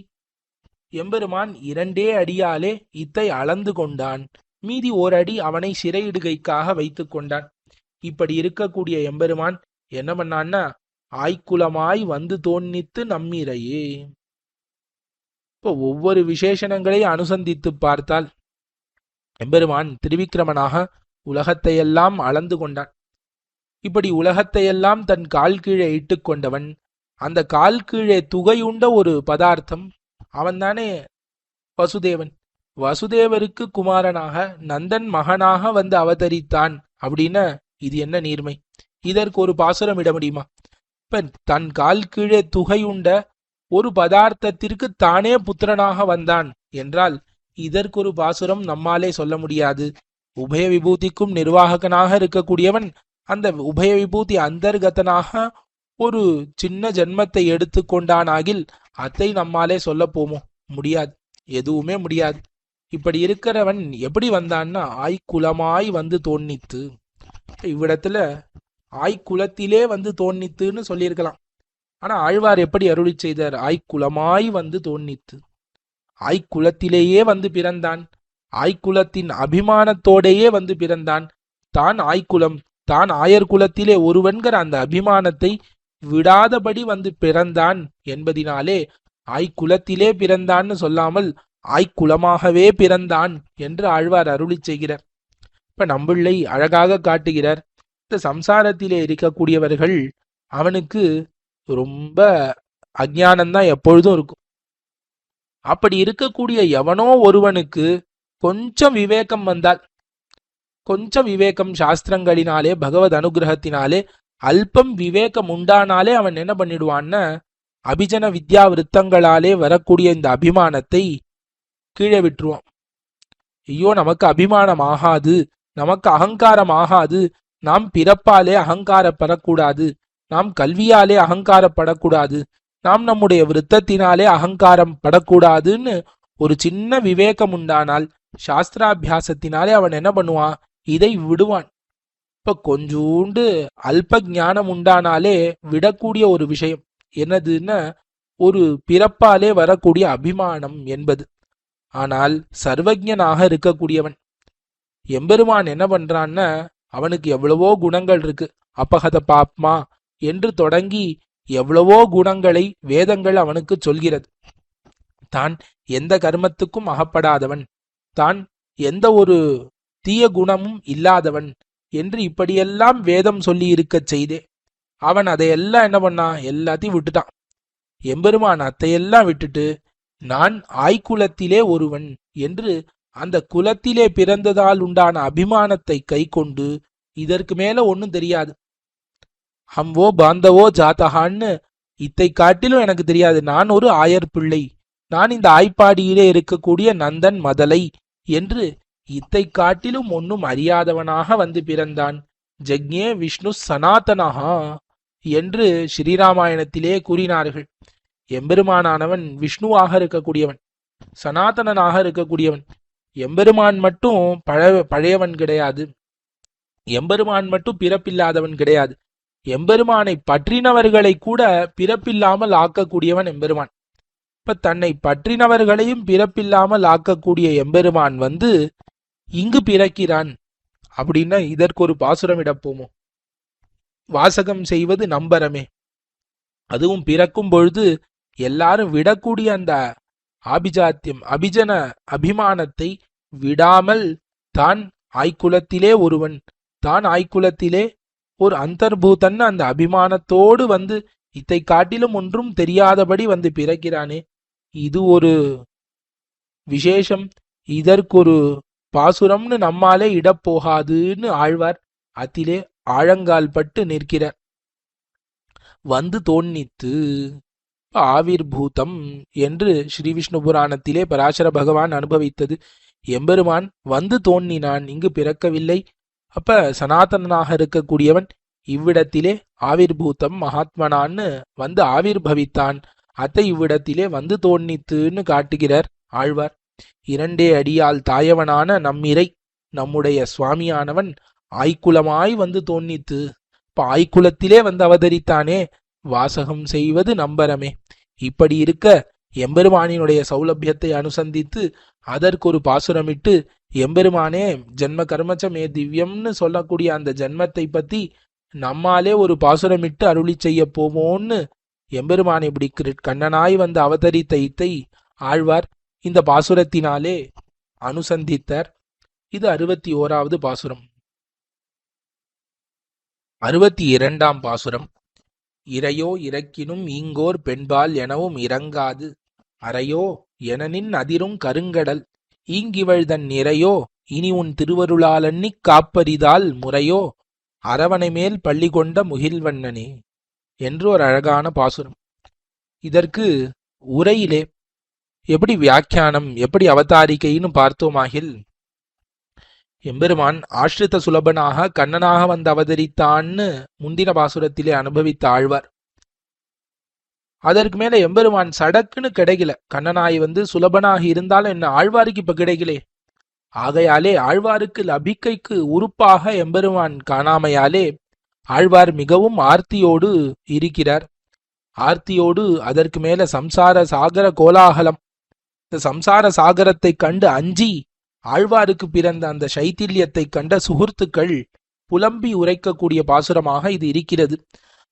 எம்பெருமான் 2 அடியாலே இத்தை அளந்து கொண்டான். மீதி 1 அடி அவனை சிறையிடுகைக்காக வைத்து கொண்டான். இப்படி இருக்கக்கூடிய எம்பெருமான் என்ன பண்ணான்னா, ஆய்குலமாய் வந்து தோன்னித்து நம்மிரையே. இப்போ ஒவ்வொரு விசேஷணங்களை அனுசந்தித்து பார்த்தால் எம்பெருமான் திருவிக்கிரமனாக உலகத்தையெல்லாம் அளந்து கொண்டான். இப்படி உலகத்தையெல்லாம் தன் கால் கீழே இட்டு கொண்டவன். அந்த கால் கீழே துகையுண்ட ஒரு பதார்த்தம், அவன்தானே வசுதேவன். வசுதேவருக்கு குமாரனாக நந்தன் மகனாக வந்து அவதரித்தான் அப்படின்னா இது என்ன நீர்மை? இதற்கு ஒரு பாசுரம் இட முடியுமா? இப்ப தன் கால் கீழே துகையுண்ட ஒரு பதார்த்தத்திற்கு தானே புத்திரனாக வந்தான் என்றால் இதற்கு ஒரு பாசுரம் நம்மாலே சொல்ல முடியாது. உபய விபூதிக்கும் நிர்வாககனாக இருக்கக்கூடியவன் அந்த உபய விபூதி அந்தர்கதனாக ஒரு சின்ன ஜென்மத்தை எடுத்துக்கொண்டானாகில் அதை நம்மாலே சொல்ல போமோ? முடியாது, எதுவுமே முடியாது. இப்படி இருக்கிறவன் எப்படி வந்தான்னா ஆய்குலமாய் வந்து தோன்னித்து. இவ்விடத்துல ஆய்குலத்திலே வந்து தோன்னித்துன்னு சொல்லியிருக்கலாம். ஆனா ஆழ்வார் எப்படி அருளி செய்தார்? ஆய்குலமாய் வந்து தோன்னித்து. ஆய்குலத்திலேயே வந்து பிறந்தான். ஆய்குலத்தின் அபிமானத்தோடையே வந்து பிறந்தான். தான் ஆய்குலம், தான் ஆயர் குலத்திலே ஒருவன்கிற அந்த அபிமானத்தை விடாதபடி வந்து பிறந்தான் என்பதினாலே ஆய்குலத்திலே பிறந்தான்னு சொல்லாமல் ஆய்குலமாகவே பிறந்தான் என்று ஆழ்வார் அருளி செய்கிறார். இப்ப நம்பிள்ளை அழகாக காட்டுகிறார். இந்த சம்சாரத்திலே இருக்கக்கூடியவர்கள் அவனுக்கு ரொம்ப அஞ்ஞானம்தான் எப்பொழுதும் இருக்கும். அப்படி இருக்கக்கூடிய எவனோ ஒருவனுக்கு கொஞ்சம் விவேகம் வந்தால், கொஞ்சம் விவேகம் சாஸ்திரங்களினாலே பகவத் அனுகிரகத்தினாலே அல்பம் விவேகம் உண்டானாலே அவன் என்ன பண்ணிடுவான்னு அபிஜன வித்யா விருத்தங்களாலே வரக்கூடிய இந்த அபிமானத்தை கீழே விட்டுருவான். ஐயோ நமக்கு அபிமானம் ஆகாது, நமக்கு அகங்காரம் ஆகாது, நாம் பிறப்பாலே அகங்காரப்படக்கூடாது, நாம் கல்வியாலே அகங்காரப்படக்கூடாது, நாம் நம்முடைய விருத்தத்தினாலே அகங்காரம் படக்கூடாதுன்னு ஒரு சின்ன விவேகம் உண்டானால் சாஸ்திராபியாசத்தினாலே அவன் என்ன பண்ணுவான்? இதை விடுவான். இப்ப கொஞ்சூண்டு அல்ப ஞானம் உண்டானாலே விடக்கூடிய ஒரு விஷயம் என்னதுன்னா ஒரு பிறப்பாலே வரக்கூடிய அபிமானம் என்பது. ஆனால் சர்வஜனாக இருக்கக்கூடியவன் எம்பெருமான் என்ன பண்றான்னா அவனுக்கு எவ்வளவோ குணங்கள் இருக்கு. அபகத பாப்மா என்று தொடங்கி எவ்வளவோ குணங்களை வேதங்கள் அவனுக்கு சொல்கிறது. தான் எந்த கர்மத்துக்கும் அகப்படாதவன், தான் எந்த ஒரு தீய குணமும் இல்லாதவன் என்று இப்படியெல்லாம் வேதம் சொல்லி இருக்க செய்தே அவன் அதையெல்லாம் என்ன பண்ணான்? எல்லாத்தையும் விட்டுட்டான். எம்பெருமான் அத்தையெல்லாம் விட்டுட்டு நான் ஆய்குலத்திலே ஒருவன் என்று அந்த குலத்திலே பிறந்ததால் உண்டான அபிமானத்தை கை கொண்டு இதற்கு மேல ஒன்னும் தெரியாது, ஹம்வோ பாந்தவோ ஜாத்தகான்னு இத்தை காட்டிலும் எனக்கு தெரியாது, நான் ஒரு ஆயர் பிள்ளை, நான் இந்த ஆய்ப்பாடியிலே இருக்கக்கூடிய நந்தன் மதலை என்று இத்தை காட்டிலும் ஒன்னும் அறியாதவனாக வந்து பிறந்தான். ஜக்ஞே விஷ்ணு சனாதனஹா என்று ஸ்ரீராமாயணத்திலே கூறினார்கள். எம்பெருமானானவன் விஷ்ணுவாக இருக்கக்கூடியவன், சனாதனனாக இருக்கக்கூடியவன். எம்பெருமான் மட்டும் பழையவன் கிடையாது, எம்பெருமான் மட்டும் பிறப்பில்லாதவன் கிடையாது. எம்பெருமானை பற்றினவர்களை கூட பிறப்பில்லாமல் ஆக்கக்கூடியவன் எம்பெருமான். இப்ப தன்னை பற்றினவர்களையும் பிறப்பில்லாமல் ஆக்கக்கூடிய எம்பெருமான் வந்து இங்கு பிறக்கிறான் அப்படின்னா இதற்கு ஒரு பாசுரம் இடப்போமோ? வாசகம் செய்வது நம்பரமே. அதுவும் பிறக்கும் பொழுது எல்லாரும் விடக்கூடிய அந்த ஆபிஜாத்தியம் அபிஜன அபிமானத்தை விடாமல் தான் ஆய்குலத்திலே ஒருவன், தான் ஆய்குலத்திலே ஒரு அந்தர்பூதன் அந்த அபிமானத்தோடு வந்து இத்தை காட்டிலும் ஒன்றும் தெரியாதபடி வந்து பிறக்கிறானே, இது ஒரு விசேஷம். இதற்கொரு பாசுரம்னு நம்மாலே இடப்போகாதுன்னு ஆழ்வார் அத்திலே ஆழங்கால் பட்டு நிற்கிறார். வந்து தோன்னித்து ஆவிர்பூதம் என்று ஸ்ரீ விஷ்ணு புராணத்திலே பராசர பகவான் அனுபவித்தது. எம்பெருமான் வந்து தோன்றினான், இங்கு பிறக்கவில்லை. அப்ப சனாதனனாக இருக்கக்கூடியவன் இவ்விடத்திலே ஆவிர்பூதம் மகாத்மனான்னு வந்து ஆவிர்பவித்தான். அத்தை இவ்விடத்திலே வந்து தோன்னித்துன்னு காட்டுகிறார் ஆழ்வார். இரண்டே அடியால் தாயவனான நம்மிறை நம்முடைய சுவாமியானவன் ஆய்குலமாய் வந்து தோன்னித்து. இப்ப ஆய்குலத்திலே வந்து அவதரித்தானே, வாசகம் செய்வது நம்பரமே. இப்படி இருக்க எம்பெருமானினுடைய சௌலபியத்தை அனுசந்தித்து அதற்கு ஒரு பாசுரமிட்டு எம்பெருமானே ஜென்ம கர்மச்சமே திவ்யம்னு சொல்லக்கூடிய அந்த ஜென்மத்தை பத்தி நம்மாலே ஒரு பாசுரமிட்டு அருளி செய்ய போவோன்னு எம்பெருமான் இப்படி கண்ணனாய் வந்து அவதரித்த இத்தை ஆழ்வார் இந்த பாசுரத்தினாலே அனுசந்தித்தார். இது 61வது பாசுரம். 62ஆம் பாசுரம். இறையோ இறக்கினும் ஈங்கோர் பெண்பால் எனவும் இறங்காது, அறையோ எனனின் அதிரும் கருங்கடல் ஈங்கிவள் தன் நிறையோ இனி உன் திருவருளாலன்னிக் காப்பரிதால் முறையோ அரவணை மேல் பள்ளி கொண்ட முகில்வண்ணனே என்று ஒரு அழகான பாசுரம். இதற்கு உரையிலே எப்படி வியாக்கியானம், எப்படி அவதாரிக்கைன்னு பார்த்தோமாகில், எம்பெருமான் ஆஷ்ரித சுலபனாக கண்ணனாக வந்து அவதரித்தான்னு முந்தின பாசுரத்திலே அனுபவித்த ஆழ்வார். அதற்கு மேல எம்பெருமான் சடக்குன்னு கிடைக்கல. கண்ணனாய் வந்து சுலபனாக இருந்தாலும் என்ன, ஆழ்வாருக்கு இப்ப கிடைக்கலே. ஆகையாலே ஆழ்வாருக்கு லபிக்கைக்கு உறுப்பாக எம்பெருமான் காணாமையாலே ஆழ்வார் மிகவும் ஆர்த்தியோடு இருக்கிறார். ஆர்த்தியோடு அதற்கு மேல சம்சார சாகர கோலாகலம், இந்த சம்சார சாகரத்தை கண்டு அஞ்சி ஆழ்வாருக்கு பிறந்த அந்த சைத்தில்யத்தை கண்ட சுகுர்த்துக்கள் புலம்பி உரைக்கக்கூடிய பாசுரமாக இது இருக்கிறது.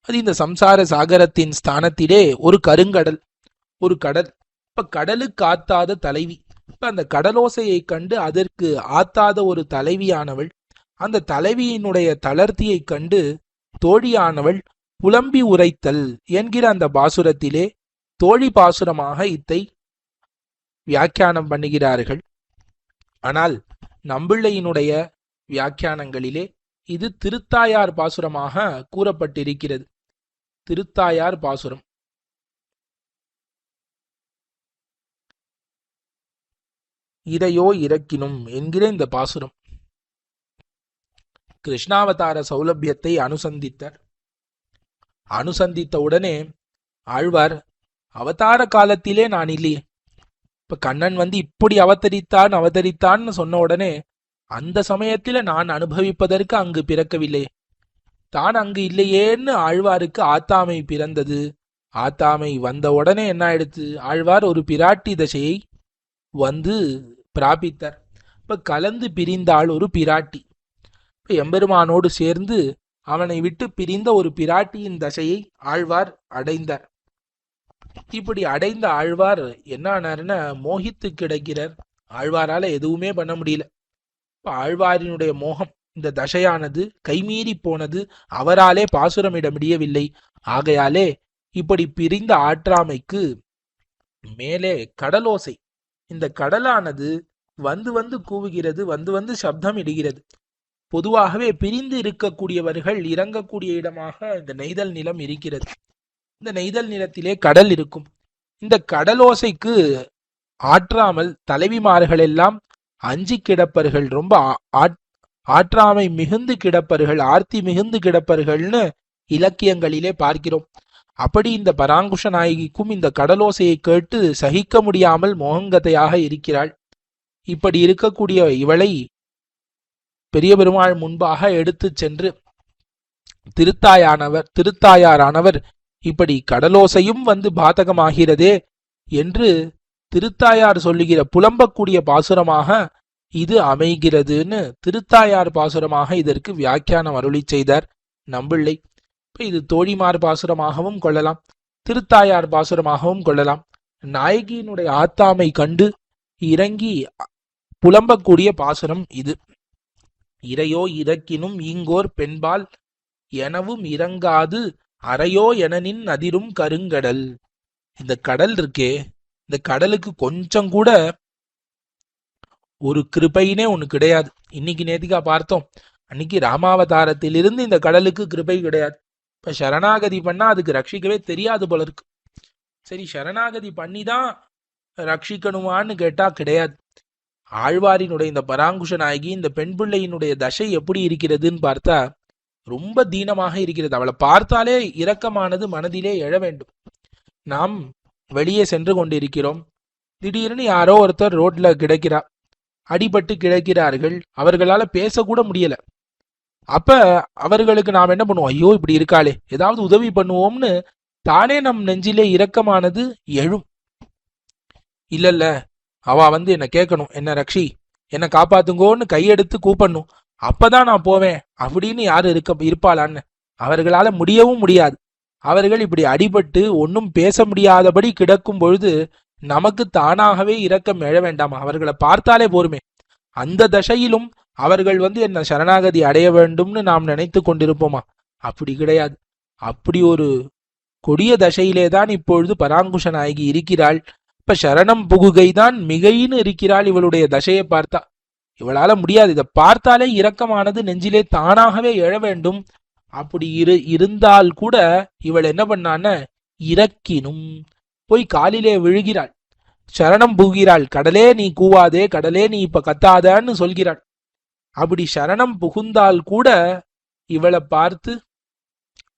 அது இந்த சம்சார சாகரத்தின் ஸ்தானத்திலே ஒரு கருங்கடல், ஒரு கடல். இப்ப கடலுக்கு ஆத்தாத தலைவி. இப்ப அந்த கடலோசையை கண்டு அதற்கு ஆத்தாத ஒரு தலைவியானவள், அந்த தலைவியினுடைய தளர்த்தியை கண்டு தோழியானவள் புலம்பி உரைத்தல் என்கிற அந்த பாசுரத்திலே தோழி பாசுரமாக இத்தை வியாக்கியானம் பண்ணுகிறார்கள். ஆனால் நம்பிள்ளையினுடைய வியாக்கியானங்களிலே இது திருத்தாயார் பாசுரமாக கூறப்பட்டிருக்கிறது. திருத்தாயார் பாசுரம். இதையோ இறக்கினும் என்கிற இந்த பாசுரம் கிருஷ்ணாவதார சௌலபியத்தை அனுசந்தித்தார். அனுசந்தித்த உடனே ஆழ்வார், அவதார காலத்திலே நான் இல்லையே, இப்ப கண்ணன் வந்து இப்படி அவதரித்தான்னு சொன்ன உடனே அந்த சமயத்துல நான் அனுபவிப்பதற்கு அங்கு பிறக்கவில்லை, தான் அங்கு இல்லையேன்னு ஆழ்வாருக்கு ஆத்தாமை பிறந்தது. ஆத்தாமை வந்த உடனே என்ன ஆயிடுத்து, ஆழ்வார் ஒரு பிராட்டி தசையை வந்து பிராபித்தார். இப்ப கலந்து பிரிந்தாள் ஒரு பிராட்டி. இப்ப எம்பெருமானோடு சேர்ந்து அவனை விட்டு பிரிந்த ஒரு பிராட்டியின் தசையை ஆழ்வார் அடைந்தார். இப்படி அடைந்த ஆழ்வார் என்ன ஆனார்னா மோகித்து கிடக்கிறார். ஆழ்வாரால எதுவுமே பண்ண முடியல. இப்ப ஆழ்வாரினுடைய மோகம், இந்த தசையானது கைமீறி போனது. அவராலே பாசுரமிட முடியவில்லை. ஆகையாலே இப்படி பிரிந்த ஆற்றாமைக்கு மேலே கடலோசை, இந்த கடலானது வந்து வந்து கூவுகிறது, வந்து வந்து சப்தம் இடுகிறது. பொதுவாகவே பிரிந்து இருக்கக்கூடியவர்கள் இறங்கக்கூடிய இடமாக இந்த நெய்தல் நிலம் இருக்கிறது. இந்த நெய்தல் நிலத்திலே கடல் இருக்கும். இந்த கடலோசைக்கு ஆற்றாமல் தலைவிமார்கள் எல்லாம் அஞ்சி கிடப்பர்கள், ரொம்ப ஆற்றாமை மிகுந்து கிடப்பர்கள், ஆர்த்தி மிகுந்து கிடப்பர்கள்னு இலக்கியங்களிலே பார்க்கிறோம். அப்படி இந்த பராங்குஷ நாயகிக்கும் இந்த கடலோசையை கேட்டு சகிக்க முடியாமல் மோகங்கதையாக இருக்கிறாள். இப்படி இருக்கக்கூடிய இவளை பெரிய பெருமாள் முன்பாக எடுத்து சென்று திருத்தாயாரானவர் இப்படி கடலோசையும் வந்து பாதகமாகிறதே என்று திருத்தாயார் சொல்லுகிற புலம்பக்கூடிய பாசுரமாக இது அமைகிறதுன்னு திருத்தாயார் பாசுரமாக இதற்கு வியாக்கியானம் அருளி செய்தார் நம்பிள்ளை. இப்ப இது தோழிமார் பாசுரமாகவும் கொள்ளலாம், திருத்தாயார் பாசுரமாகவும் கொள்ளலாம். நாயகியினுடைய ஆத்தாமை கண்டு இறங்கி புலம்பக்கூடிய பாசுரம் இது. இறையோ இறக்கினும் ஈங்கோர் பெண்பால் எனவும் இறங்காது அறையோ எனனின் அதிரும் கருங்கடல். இந்த கடல் இருக்கே, இந்த கடலுக்கு கொஞ்சம் கூட ஒரு கிருபைனே ஒண்ணு கிடையாது. இன்னைக்கு நேத்திக்கா பார்த்தோம், அன்னைக்கு ராமாவதாரத்திலிருந்து இந்த கடலுக்கு கிருபை கிடையாது. இப்ப சரணாகதி பண்ணா அதுக்கு ரட்சிக்கவே தெரியாது போல இருக்கு. சரி, சரணாகதி பண்ணிதான் ரட்சிக்கணுமான்னு கேட்டா கிடையாது. ஆழ்வாரினுடைய இந்த பராங்குஷ நாயகி, இந்த பெண் பிள்ளையினுடைய தசை எப்படி இருக்கிறதுன்னு பார்த்தா ரொம்ப தீனமாக இருக்கிறது. அவளை பார்த்தாலே இரக்கமானது மனதிலே எழ வேண்டும். நாம் வெளியே சென்று கொண்டிருக்கிறோம், திடீர்னு யாரோ ஒருத்தர் ரோட்ல கிடக்கிறா, அடிபட்டு கிடக்கிறார்கள், அவர்களால பேசக்கூட முடியல. அப்ப அவர்களுக்கு நாம் என்ன பண்ணுவோம், ஐயோ இப்படி இருக்காளே ஏதாவது உதவி பண்ணுவோம்னு தானே நம் நெஞ்சிலே இரக்கமானது எழும். இல்ல அவ வந்து என்ன கேட்கணும், என்ன ரக்ஷி, என்ன காப்பாத்துங்கோன்னு கையெடுத்து கூப்பிடணும், அப்பதான் நான் போவேன் அப்படின்னு யாரு இருப்பாளான்னு அவர்களால முடியவும் முடியாது. அவர்கள் இப்படி அடிபட்டு ஒன்னும் பேச முடியாதபடி கிடக்கும் பொழுது நமக்கு தானாகவே இரக்கம் எழ வேண்டாமா? அவர்களை பார்த்தாலே போருமே. அந்த தசையிலும் அவர்கள் வந்து என்ன சரணாகதி அடைய வேண்டும்னு நாம் நினைத்து கொண்டிருப்போமா? அப்படி கிடையாது. அப்படி ஒரு கொடிய தசையிலே தான் இப்பொழுது பராங்குஷ நாயகி இருக்கிறாள். இப்ப சரணம் புகுகைதான் மிகைன்னு இருக்கிறாள் இவளுடைய தசையை பார்த்தா. இவளால முடியாது. இதை பார்த்தாலே இரக்கமானது நெஞ்சிலே தானாகவே எழ வேண்டும். அப்படி இருந்தால் கூட இவள் என்ன பண்ணான, இறக்கினும் போய் காலிலே விழுகிறாள், சரணம் புகுகிறாள். கடலே நீ கூவாதே, கடலே நீ இப்ப கத்தாதன்னு சொல்கிறாள். அப்படி சரணம் புகுந்தால் கூட இவளை பார்த்து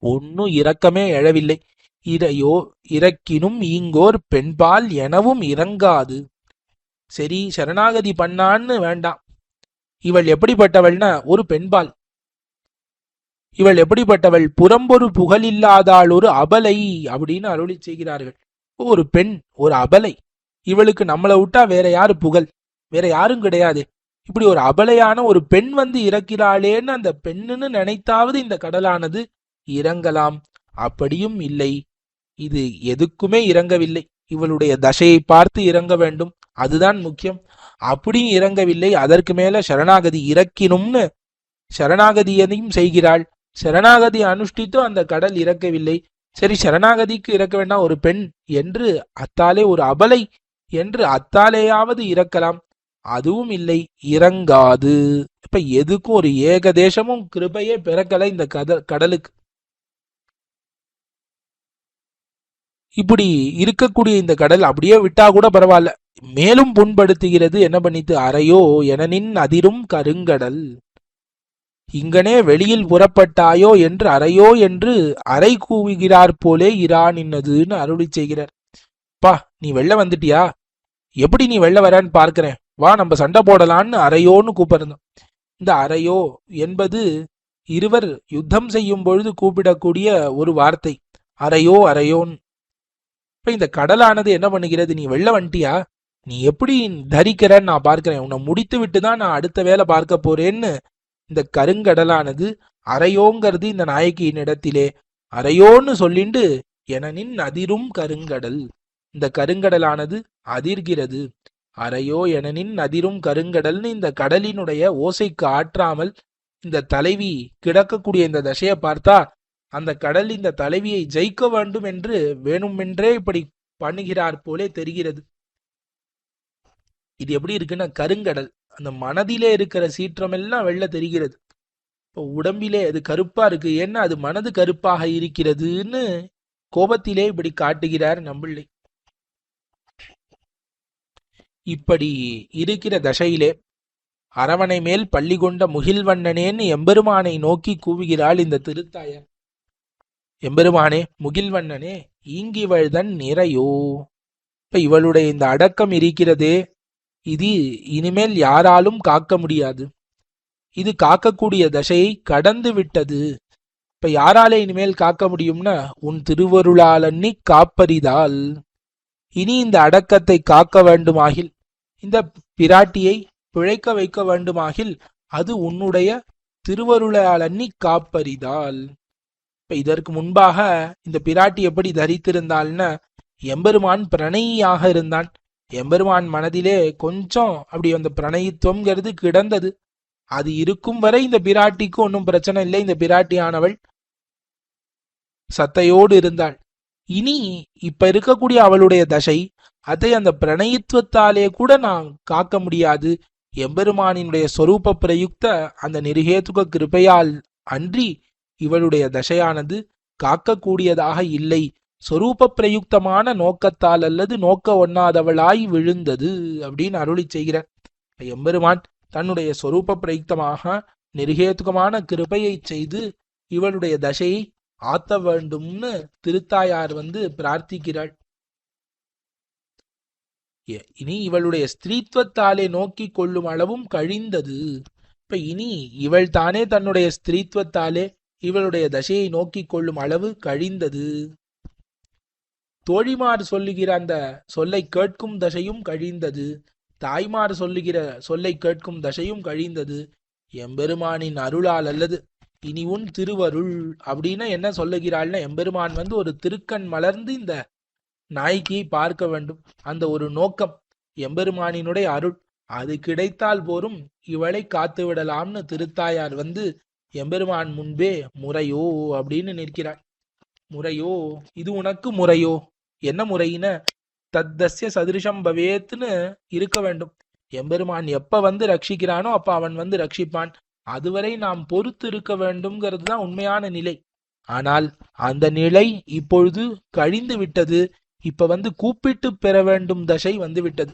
ஒன்னும் இரக்கமே எழவில்லை. இறக்கினும் ஈங்கோர் பெண்பால் எனவும் இறங்காது. சரி, சரணாகதி பண்ணான்னு வேண்டாம். இவள் எப்படிப்பட்டவள்னா ஒரு பெண்பால். இவள் எப்படிப்பட்டவள், புறம்பொரு புகழில்லாதாள் ஒரு அபலை அப்படின்னு அருளி செய்கிறார்கள். ஒரு பெண், ஒரு அபலை. இவளுக்கு நம்மளை விட்டா வேற யாரு புகழ், வேற யாரும் கிடையாது. இப்படி ஒரு அபலையான ஒரு பெண் வந்து இறக்கிறாளேன்னு அந்த பெண்ணுன்னு நினைத்தாவது இந்த கடலானது இறங்கலாம். அப்படியும் இல்லை, இது எதுக்குமே இறங்கவில்லை. இவளுடைய தசையை பார்த்து இறங்க வேண்டும், அதுதான் முக்கியம். அப்படியும் இறங்கவில்லை. அதற்கு மேல சரணாகதி இறக்கினும்னு சரணாகதியையும் செய்கிறாள். சரணாகதி அனுஷ்டித்தும் அந்த கடல் இறக்கவில்லை. சரி, சரணாகதிக்கு இறக்க வேண்டாம், ஒரு பெண் என்று அத்தாலே, ஒரு அபலை என்று அத்தாலேயாவது இறக்கலாம். அதுவும் இல்லை, இறங்காது. இப்ப எதுக்கும் ஒரு ஏகதேசமும் கிருபையே பிறக்கல இந்த கடலுக்கு. இப்படி இருக்கக்கூடிய இந்த கடல் அப்படியே விட்டா கூட பரவாயில்ல, மேலும் புண்படுத்துகிறது. என்ன பண்ணித்து, அறையோ எனனின் அதிரும் கருங்கடல். இங்கனே வெளியில் புறப்பட்டாயோ என்று அறையோ என்று அறை கூவுகிறார் போலே இரா நின்னதுன்னு அருளி செய்கிறார். பா, நீ வெளில வந்துட்டியா, எப்படி நீ வெளில வரன்னு பார்க்கிறேன், வா நம்ம சண்டை போடலான்னு அறையோன்னு கூப்பிடுறோம். இந்த அறையோ என்பது இருவர் யுத்தம் செய்யும் பொழுது கூப்பிடக்கூடிய ஒரு வார்த்தை, அறையோ அறையோன்னு. இப்ப இந்த கடலானது என்ன பண்ணுகிறது, நீ வெளில வந்துட்டியா, நீ எப்படி தரிக்கிறன்னு நான் பார்க்கிறேன், உன்னை முடித்து விட்டு தான் நான் அடுத்த வேலை பார்க்க போறேன்னு இந்த கருங்கடலானது அறையோங்கிறது இந்த நாயகியின் இடத்திலே அறையோன்னு சொல்லிண்டு எனனின் அதிரும் கருங்கடல். இந்த கருங்கடலானது அதிர்கிறது. அறையோ எனனின் அதிரும் கருங்கடல்னு இந்த கடலினுடைய ஓசைக்கு ஆற்றாமல் இந்த தலைவி கிடக்கக்கூடிய இந்த தசையை பார்த்தா அந்த கடல் இந்த தலைவியை ஜெயிக்க வேண்டும் என்று வேணுமென்றே இப்படி பண்ணுகிறார் போலே தெரிகிறது. இது எப்படி இருக்குன்னா, கருங்கடல் அந்த மனதிலே இருக்கிற சீற்றம் எல்லாம் வெளில தெரிகிறது. இப்போ உடம்பிலே அது கருப்பா இருக்கு, ஏன்னா அது மனது கருப்பாக இருக்கிறதுன்னு கோபத்திலே இப்படி காட்டுகிறார் நம்பிள்ளை. இப்படி இருக்கிற தசையிலே அரவணை மேல் பள்ளி கொண்ட முகில்வண்ணனேன்னு எம்பெருமானை நோக்கி கூவுகிறாள் இந்த திருத்தாயார். எம்பெருமானே, முகில்வண்ணனே, ஈங்கிவழ்தன் நிறையோ. இப்ப இவளுடைய இந்த அடக்கம் இருக்கிறதே, இது இனிமேல் யாராலும் காக்க முடியாது. இது காக்கக்கூடிய தசையை கடந்து விட்டது. இப்ப யாராலே இனிமேல் காக்க முடியும்னா, உன் திருவருளாலன்னி காப்பரிதால். இனி இந்த அடக்கத்தை காக்க வேண்டுமாகில், இந்த பிராட்டியை பிழைக்க வைக்க வேண்டுமாகில், அது உன்னுடைய திருவருளாலன்னி காப்பரிதால். இப்ப இதற்கு முன்பாக இந்த பிராட்டி எப்படி தரித்திருந்தாள்னா, எம்பெருமான் பிரணயியாக இருந்தான். எம்பெருமான் மனதிலே கொஞ்சம் அப்படி அந்த பிரணயித்துவம்ங்கிறது கிடந்தது. அது இருக்கும் வரை இந்த பிராட்டிக்கு ஒன்றும் பிரச்சனை இல்லை. இந்த பிராட்டியானவள் சத்தையோடு இருந்தாள். இனி இப்ப இருக்கக்கூடிய அவளுடைய தசை, அதை அந்த பிரணயித்துவத்தாலே கூட நான் காக்க முடியாது. எம்பெருமானினுடைய சொரூப பிரயுக்த அந்த நிருகேதுக கிருபையால் அன்றி இவளுடைய தசையானது காக்கக்கூடியதாக இல்லை. சொரூப பிரயுக்தமான நோக்கத்தால் அல்லது நோக்க ஒண்ணாதவளாய் விழுந்தது அப்படின்னு அருளி செய்கிறார். எம்பெருமான் தன்னுடைய சொரூப பிரயுக்தமாக நிருகேதுகமான கிருபையை செய்து இவளுடைய தசையை ஆத்த வேண்டும்னு திருத்தாயார் பிரார்த்திக்கிறாள். இனி இவளுடைய ஸ்திரீத்துவத்தாலே நோக்கி கொள்ளும் அளவும் கழிந்தது. இப்ப இனி இவள் தானே தன்னுடைய ஸ்திரீத்துவத்தாலே இவளுடைய தசையை நோக்கி கொள்ளும் அளவு கழிந்தது. தோழிமார் சொல்லுகிற அந்த சொல்லை கேட்கும் தசையும் கழிந்தது. தாய்மார் சொல்லுகிற சொல்லை கேட்கும் தசையும் கழிந்தது. எம்பெருமானின் அருளால் அல்லது இனி உன் திருவருள் அப்படின்னா என்ன சொல்லுகிறாள்னா, எம்பெருமான் ஒரு திருக்கண் மலர்ந்து இந்த நாய்க்கியை பார்க்க வேண்டும். அந்த ஒரு நோக்கம் எம்பெருமானினுடைய அருள், அது கிடைத்தால் போரும் இவளை காத்து விடலாம்னு திருத்தாயார் எம்பெருமான் முன்பே முறையோ அப்படின்னு நிற்கிறாள். முறையோ, இது உனக்கு முறையோ, என்ன முறையின, தத்தஸ்ய சதிருஷம் பவேத்னு இருக்க வேண்டும். எம்பெருமான் எப்ப வந்து ரட்சிக்கிறானோ அப்ப அவன் வந்து ரட்சிப்பான். அதுவரை நாம் பொறுத்து இருக்க வேண்டும்ங்கிறது தான் உண்மையான நிலை. ஆனால் அந்த நிலை இப்பொழுது கழிந்து விட்டது. இப்ப வந்து கூப்பிட்டு பெற வேண்டும் தசை வந்து விட்டது.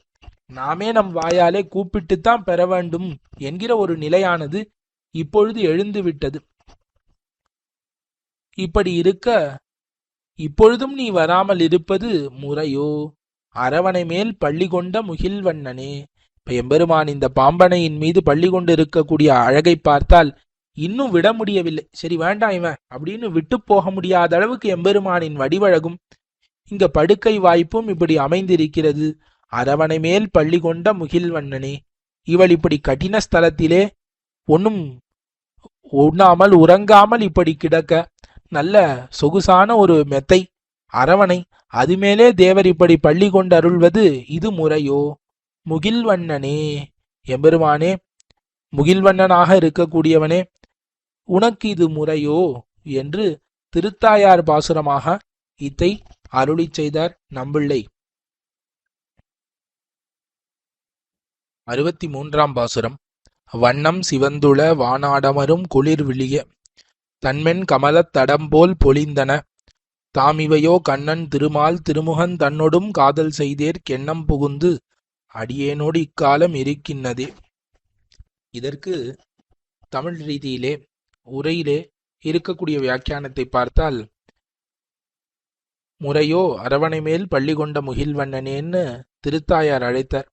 நாமே நம் வாயாலே கூப்பிட்டுத்தான் பெற வேண்டும் என்கிற ஒரு நிலையானது இப்பொழுது எழுந்து விட்டது. இப்படி இருக்க இப்பொழுதும் நீ வராமல் இருப்பது முறையோ? அரவணை மேல் பள்ளி கொண்ட முகில்வண்ணனே. இப்ப எம்பெருமான் இந்த பாம்பனையின் மீது பள்ளி கொண்டு இருக்கக்கூடிய அழகை பார்த்தால் இன்னும் விட முடியவில்லை. சரி வேண்டாம் இவன் அப்படின்னு விட்டு போக முடியாத அளவுக்கு எம்பெருமானின் வடிவழகும் இங்க படுக்கை வாய்ப்பும் இப்படி அமைந்திருக்கிறது. அரவணை மேல் பள்ளி கொண்ட முகில்வண்ணனே, இவள் இப்படி கடின ஸ்தலத்திலே ஒன்னும் உண்ணாமல் உறங்காமல் இப்படி கிடக்க, நல்ல சொகுசான ஒரு மெத்தை அரவணை, அது மேலே தேவர் இப்படி பள்ளி கொண்டு அருள்வது இது முறையோ? முகில்வண்ணனே, எம்பெருமானே, முகில்வண்ணனாக இருக்கக்கூடியவனே, உனக்கு இது முறையோ என்று திருத்தாயார் பாசுரமாக இத்தை அருளி செய்தார் நம்பிள்ளை. 63ஆம் பாசுரம். வண்ணம் சிவந்துள வானாடமரும் குளிர் விழிய தன்மென் கமலத் தடம்போல் பொலிந்தன தாமிவையோ கண்ணன் திருமால் திருமுகன் தன்னொடும் காதல் செய்தேர் கெண்ணம் புகுந்து அடியேனோடு இக்காலம் இருக்கின்றதே. இதற்கு தமிழ் ரீதியிலே உரையிலே இருக்கக்கூடிய வியாக்கியானத்தை பார்த்தால், முறையோ அரவணை மேல் பள்ளி கொண்ட முகில்வண்ணனேன்னு திருத்தாயார் அழைத்தார்.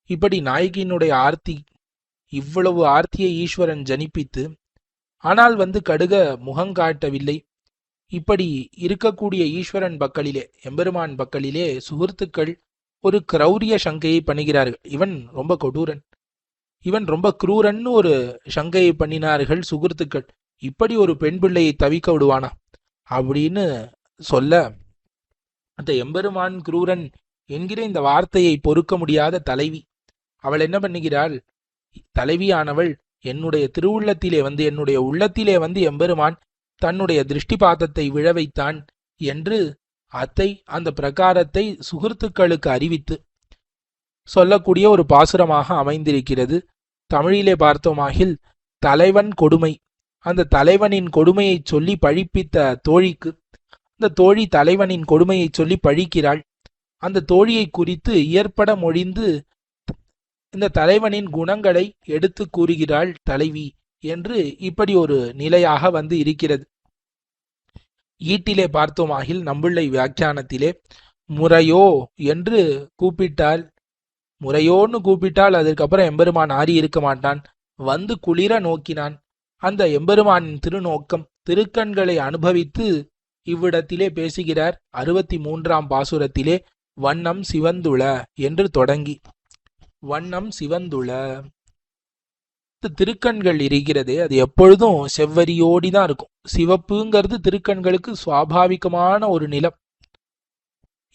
இப்படி நாயகியினுடைய ஆர்த்தி, இவ்வளவு ஆர்த்தியை ஈஸ்வரன் ஜனிப்பித்து ஆனால் வந்து கடுக முகங்காட்டவில்லை. இப்படி இருக்கக்கூடிய ஈஸ்வரன் பக்கலிலே, எம்பெருமான் பக்கலிலே சுகிருத்துக்கள் ஒரு கிரௌரிய சங்கையை பண்ணுகிறார்கள். இவன் ரொம்ப கொடூரன், இவன் ரொம்ப குரூரன்னு ஒரு சங்கையை பண்ணினார்கள் சுகிருத்துக்கள். இப்படி ஒரு பெண் பிள்ளையை தவிக்க விடுவானா அப்படின்னு சொல்ல, அந்த எம்பெருமான் குரூரன் என்கிற இந்த வார்த்தையை பொறுக்க முடியாத தலைவி அவள் என்ன பண்ணுகிறாள்? தலைவியானவள் என்னுடைய திருவுள்ளத்திலே வந்து, என்னுடைய உள்ளத்திலே வந்து எம்பெருமான் தன்னுடைய திருஷ்டிபாதத்தை விழ வைத்தான் என்று அத்தை அந்த பிரகாரத்தை சுகிருத்துக்களுக்கு அறிவித்து சொல்லக்கூடிய ஒரு பாசுரமாக அமைந்திருக்கிறது. தமிழிலே பார்த்தோமாகில் தலைவன் கொடுமை, அந்த தலைவனின் கொடுமையை சொல்லி பழிப்பித்த தோழிக்கு அந்த தோழி தலைவனின் கொடுமையை சொல்லி பழிக்கிறாள். அந்த தோழியை குறித்து இயற்பட மொழிந்து இந்த தலைவனின் குணங்களை எடுத்து கூறுகிறாள் தலைவி என்று இப்படி ஒரு நிலையாக வந்து இருக்கிறது. ஈட்டிலே பார்த்தோமாகில் நம்பிள்ளை வியாக்கியானத்திலே முறையோ என்று கூப்பிட்டால், முறையோன்னு கூப்பிட்டால் அதற்கப்புறம் எம்பெருமான் ஆறி இருக்க மாட்டான், வந்து குளிர நோக்கினான். அந்த எம்பெருமானின் திருநோக்கம் திருக்கண்களை அனுபவித்து இவ்விடத்திலே பேசுகிறார். 63ஆம் பாசுரத்திலே வண்ணம் சிவந்துள என்று தொடங்கி, வண்ணம் சிவந்துள திருக்கண்கள் இருக்கிறதே அது எப்பொழுதும் செவ்வரியோடிதான் இருக்கும். சிவப்புங்கிறது திருக்கண்களுக்கு சுவாபாவிகமான ஒரு நிலம்.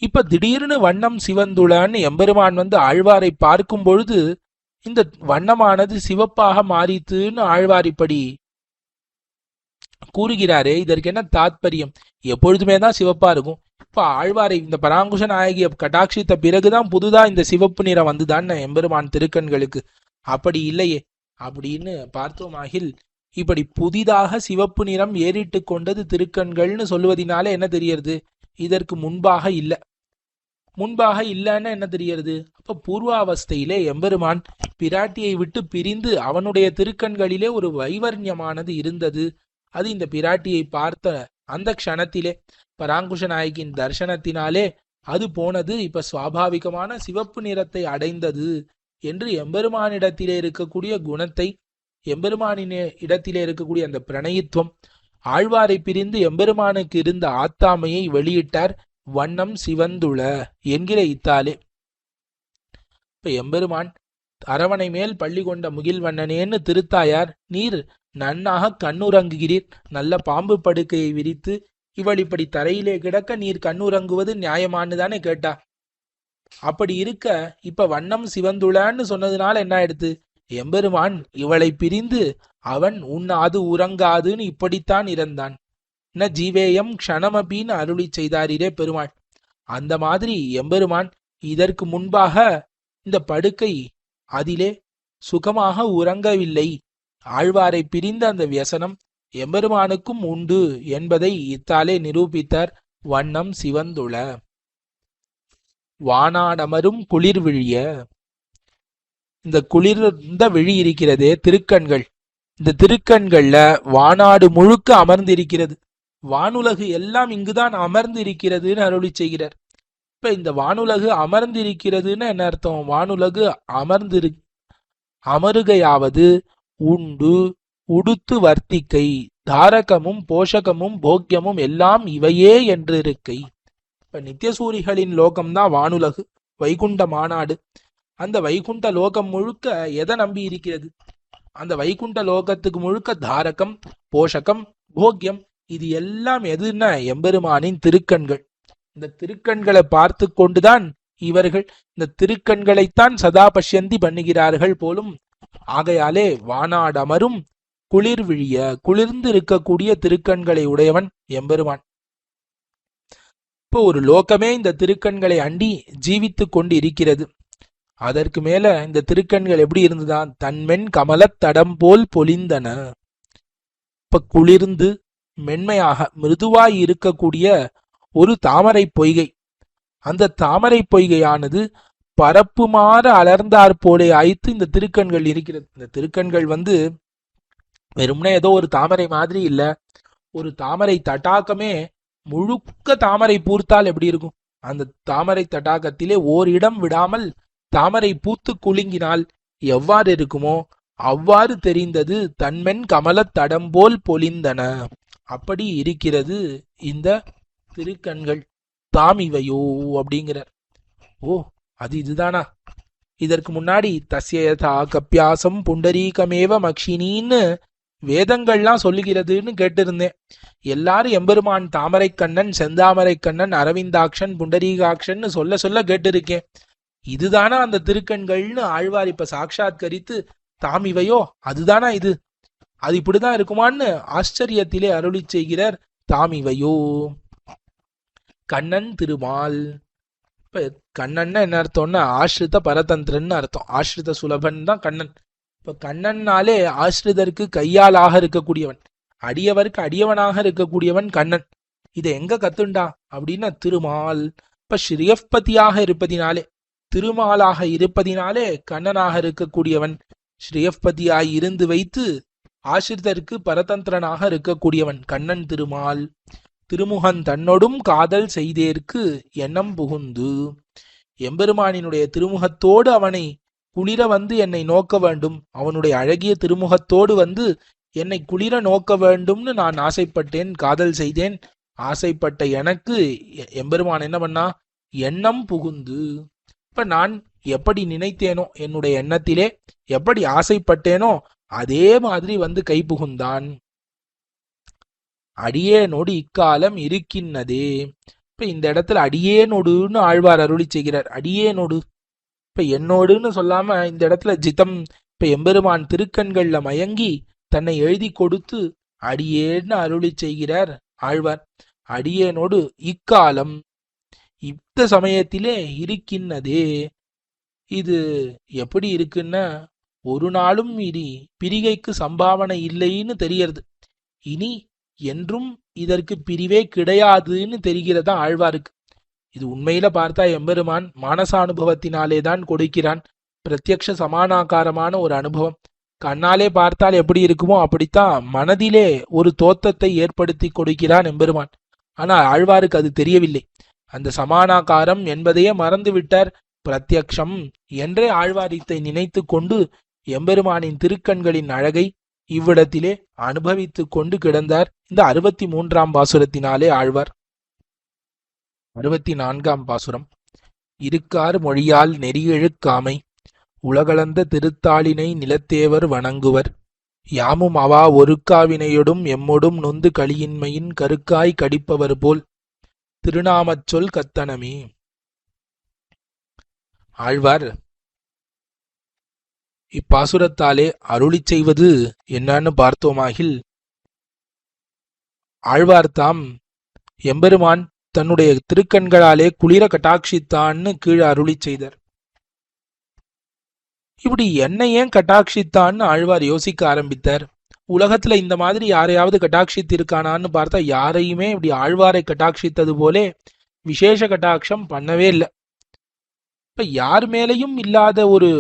இப்ப திடீர்னு வண்ணம் சிவந்துளன்னு எம்பெருமான் வந்து ஆழ்வாரை பார்க்கும் பொழுது இந்த வண்ணமானது சிவப்பாக மாறித்துன்னு ஆழ்வார் இப்படி கூறுகிறாரே, இதற்கு என்ன தாத்பரியம்? எப்பொழுதுமே தான் சிவப்பா இருக்கும். இப்ப ஆழ்வாரை இந்த பராங்குஷ நாயகிய கட்டாட்சித்த பிறகுதான் புதுதா இந்த சிவப்பு நிறம் வந்துதான் எம்பெருமான் திருக்கண்களுக்கு, அப்படி இல்லையே அப்படின்னு பார்த்தோமாகில் இப்படி புதிதாக சிவப்பு நிறம் ஏறிட்டு கொண்டது திருக்கண்கள்னு சொல்லுவதனால என்ன தெரியறது? இதற்கு முன்பாக இல்லை. முன்பாக இல்லைன்னா என்ன தெரியறது? அப்ப பூர்வாவஸ்தையிலே எம்பெருமான் பிராட்டியை விட்டு பிரிந்து அவனுடைய திருக்கண்களிலே ஒரு வைவர்ணியமானது இருந்தது. அது இந்த பிராட்டியை பார்த்த அந்த க்ஷணத்திலே பராங்குஷ நாயகியின் தர்சனத்தினாலே அது போனது. இப்ப சுவாபாவிகமான சிவப்பு நிறத்தை அடைந்தது என்று எம்பெருமானிடத்திலே இருக்கக்கூடிய குணத்தை, எம்பெருமானின் இடத்திலே இருக்கக்கூடிய அந்த பிரணயித்துவம், ஆழ்வாரை பிரிந்து எம்பெருமானுக்கு இருந்த ஆத்தாமையை வெளியிட்டார் வண்ணம் சிவந்துள என்கிற இத்தாலே. இப்ப எம்பெருமான் அரவணை மேல் பள்ளி கொண்ட முகில்வண்ணனேன்னு திருத்தாயார், நீர் நன்னாக கண்ணுறங்குகிறீர், நல்ல பாம்பு படுக்கையை விரித்து இவள் இப்படி தரையிலே கிடக்க நீர் கண்ணுறங்குவது நியாயமானுதானே கேட்டா. அப்படி இருக்க இப்ப வண்ணம் சிவந்துளான்னு சொன்னதுனால என்ன ஆயிடுத்து? எம்பெருமான் இவளை பிரிந்து அவன் உண்ணாது உறங்காதுன்னு இப்படித்தான் இறந்தான். ந ஜீவேயம் க்ஷணமபின்னு அருளி செய்தாரே பெருமாள். அந்த மாதிரி எம்பெருமான் இதற்கு முன்பாக இந்த படுக்கை அதிலே சுகமாக உறங்கவில்லை. ஆழ்வாரை பிரிந்த அந்த வியசனம் எம்பெருமானுக்கும் உண்டு என்பதை இத்தாலே நிரூபித்தார். வண்ணம் சிவந்துள வானாடமரும் குளிர் விழிய. இந்த குளிர்ந்த விழி இருக்கிறதே திருக்கண்கள், இந்த திருக்கண்கள்ல வானாடு முழுக்க அமர்ந்திருக்கிறது. வானுலகு எல்லாம் இங்குதான் அமர்ந்து இருக்கிறதுன்னு அருளி செய்கிறார். இப்ப இந்த வானுலகு அமர்ந்திருக்கிறதுன்னு என்ன அர்த்தம்? வானுலகு அமருகையாவது உண்டு உடுத்து வர்த்திக்கை தாரகமும் போஷகமும் போக்கியமும் எல்லாம் இவையே என்று இருக்கை. இப்ப நித்தியசூரிகளின் லோகம்தான் வானுலகு, வைகுண்ட மாநாடு. அந்த வைகுண்ட லோகம் முழுக்க எதை நம்பி இருக்கிறது? அந்த வைகுண்ட லோகத்துக்கு முழுக்க தாரகம் போஷகம் போக்கியம் இது எல்லாம் எதுன்னா எம்பெருமானின் திருக்கண்கள். இந்த திருக்கண்களை பார்த்து கொண்டுதான் இவர்கள் இந்த திருக்கண்களைத்தான் சதா பஷ்யந்தி பண்ணுகிறார்கள் போலும். ஆகையாலே வானாடமரும் குளிர் விழிய குளிர்ந்து இருக்கக்கூடிய திருக்கண்களை உடையவன் எம்பெருமான். இப்போ ஒரு லோகமே இந்த திருக்கண்களை அண்டி ஜீவித்து கொண்டு இருக்கிறது. அதற்கு மேல இந்த திருக்கண்கள் எப்படி இருந்துதான்? தன்மென் கமலத் தடம் போல் பொலிந்தன. இப்ப குளிர்ந்து மென்மையாக மிருதுவாய் இருக்கக்கூடிய ஒரு தாமரை பொய்கை, அந்த தாமரை பொய்கையானது பரப்புமாற அலர்ந்தாற் போலே ஆய்த்து இந்த திருக்கண்கள் இருக்கிறது. இந்த திருக்கண்கள் வெறும்னே ஏதோ ஒரு தாமரை மாதிரி இல்ல, ஒரு தாமரை தட்டாக்கமே முழுக்க தாமரை பூர்த்தால் எப்படி இருக்கும்? அந்த தாமரை தட்டாக்கத்திலே ஓரிடம் விடாமல் தாமரை பூத்து குலுங்கினால் எவ்வாறு இருக்குமோ அவ்வாறு தெரிந்தது. தன்மென் கமலத் தடம்போல் பொலிந்தன. அப்படி இருக்கிறது இந்த திருக்கண்கள். தாம் இவையோ அப்படிங்கிறார். ஓ, அது இதுதானா? இதற்கு முன்னாடி தஸ்யதா கப்பியாசம் புண்டரீகமேவ மக்ஷினின்னு வேதங்கள்லாம் சொல்லுகிறதுன்னு கேட்டிருந்தேன். எல்லாரும் எம்பெருமான் தாமரை கண்ணன், செந்தாமரை கண்ணன், அரவிந்தாக்ஷன், புண்டரீகாக்ஷன் சொல்ல சொல்ல கேட்டிருக்கேன். இதுதானா அந்த திருக்கண்கள்னு ஆழ்வார் இப்ப சாட்சாத்கரித்து தாம் இவையோ அதுதானா இது, அது இப்படிதான் இருக்குமான்னு ஆச்சரியத்திலே அருளி செய்கிறார். தாம் இவையோ கண்ணன் திருமால். இப்ப கண்ணன் என்ன அர்த்தம்னா ஆஸ்ரித பரதந்திரன்னு அர்த்தம். ஆஸ்ரித சுலபன் தான் கண்ணன். இப்ப கண்ணன்னாலே ஆஸ்ரிதருக்கு கையாளாக இருக்கக்கூடியவன், அடியவருக்கு அடியவனாக இருக்கக்கூடியவன் கண்ணன். இதை எங்க கத்துண்டா அப்படின்னா திருமால். இப்ப ஸ்ரீயப்பதியாக இருப்பதினாலே, திருமாலாக இருப்பதினாலே கண்ணனாக இருக்கக்கூடியவன், ஸ்ரீயப்பதியாய் இருந்து வைத்து ஆசிரிதருக்கு பரதந்திரனாக இருக்கக்கூடியவன் கண்ணன் திருமால். திருமுகன் தன்னொடும் காதல் செய்தேற்கு எண்ணம் புகுந்து. எம்பெருமானினுடைய திருமுகத்தோடு அவனை குளிர என்னை நோக்க வேண்டும், அவனுடைய அழகிய திருமுகத்தோடு என்னை குளிர நோக்க வேண்டும்னு நான் ஆசைப்பட்டேன், காதல் செய்தேன். ஆசைப்பட்ட எனக்கு எம்பெருமான் என்ன பண்ணா? எண்ணம் புகுந்து. இப்ப நான் எப்படி நினைத்தேனோ, என்னுடைய எண்ணத்திலே எப்படி ஆசைப்பட்டேனோ அதே மாதிரி கை புகுந்தான். அடியேனோடு இக்காலம் இருக்கின்னதே. இப்ப இந்த இடத்துல அடியேனோடுன்னு ஆழ்வார் அருளி செய்கிறார். அடியேனோடு, இப்ப என்னோடுன்னு சொல்லாம இந்த இடத்துல ஜிதம். இப்ப எம்பெருமான் திருக்கண்கள்ல மயங்கி தன்னை எழுதி கொடுத்து அடியேன்னு அருளி செய்கிறார் ஆழ்வார். அடியேனோடு இக்காலம், இந்த சமயத்திலே இருக்கின்னதே. இது எப்படி இருக்குன்னா, ஒரு நாளும் இனி பிரிகைக்கு சம்பாவனை இல்லைன்னு தெரியறது. இனி என்றும் இதற்கு பிரிவே கிடையாதுன்னு தெரிகிறதா ஆழ்வாருக்கு. இது உண்மையில பார்த்தா எம்பெருமான் மானசானுபவத்தினாலே தான் கொடுக்கிறான். பிரத்யக்ஷ சமானாகாரமான ஒரு அனுபவம். கண்ணாலே பார்த்தால் எப்படி இருக்குமோ அப்படித்தான் மனதிலே ஒரு தோற்றத்தை ஏற்படுத்தி கொடுக்கிறான் எம்பெருமான். ஆனால் ஆழ்வாருக்கு அது தெரியவில்லை. அந்த சமானாகாரம் என்பதையே மறந்து விட்டார். பிரத்யக்ஷம் என்றே ஆழ்வாரித்தை நினைத்து கொண்டு எம்பெருமானின் திருக்கண்களின் அழகை இவ்விடத்திலே அனுபவித்துக் கொண்டு கிடந்தார். இந்த 63ஆம் பாசுரத்தினாலே ஆழ்வார். 64ஆம் பாசுரம். இருக்கார் மொழியால் நெறியெழுக்காமை உலகளந்த திருத்தாளினை நிலத்தேவர் வணங்குவர். யாமும் அவா ஒருக்காவினையொடும் எம்மொடும் நொந்து களியின்மையின் கருக்காய் கடிப்பவர் போல் திருநாமச் சொல் கத்தனமே. ஆழ்வார் இப்பாசுரத்தாலே அருளி செய்வது என்னன்னு பார்த்தோமாகில், ஆழ்வார் தாம் எம்பெருமான் தன்னுடைய திருக்கண்களாலே குளிர கட்டாட்சித்தான்னு கீழே அருளி செய்தார். இப்படி என்னை ஏன் கட்டாட்சித்தான்னு ஆழ்வார் யோசிக்க ஆரம்பித்தார். உலகத்துல இந்த மாதிரி யாரையாவது கட்டாட்சித்திருக்கானான்னு பார்த்தா யாரையுமே இப்படி ஆழ்வாரை கட்டாட்சித்தது போலே விசேஷ கட்டாட்சம் பண்ணவே இல்லை. இப்ப யார் மேலையும் இல்லாத ஒரு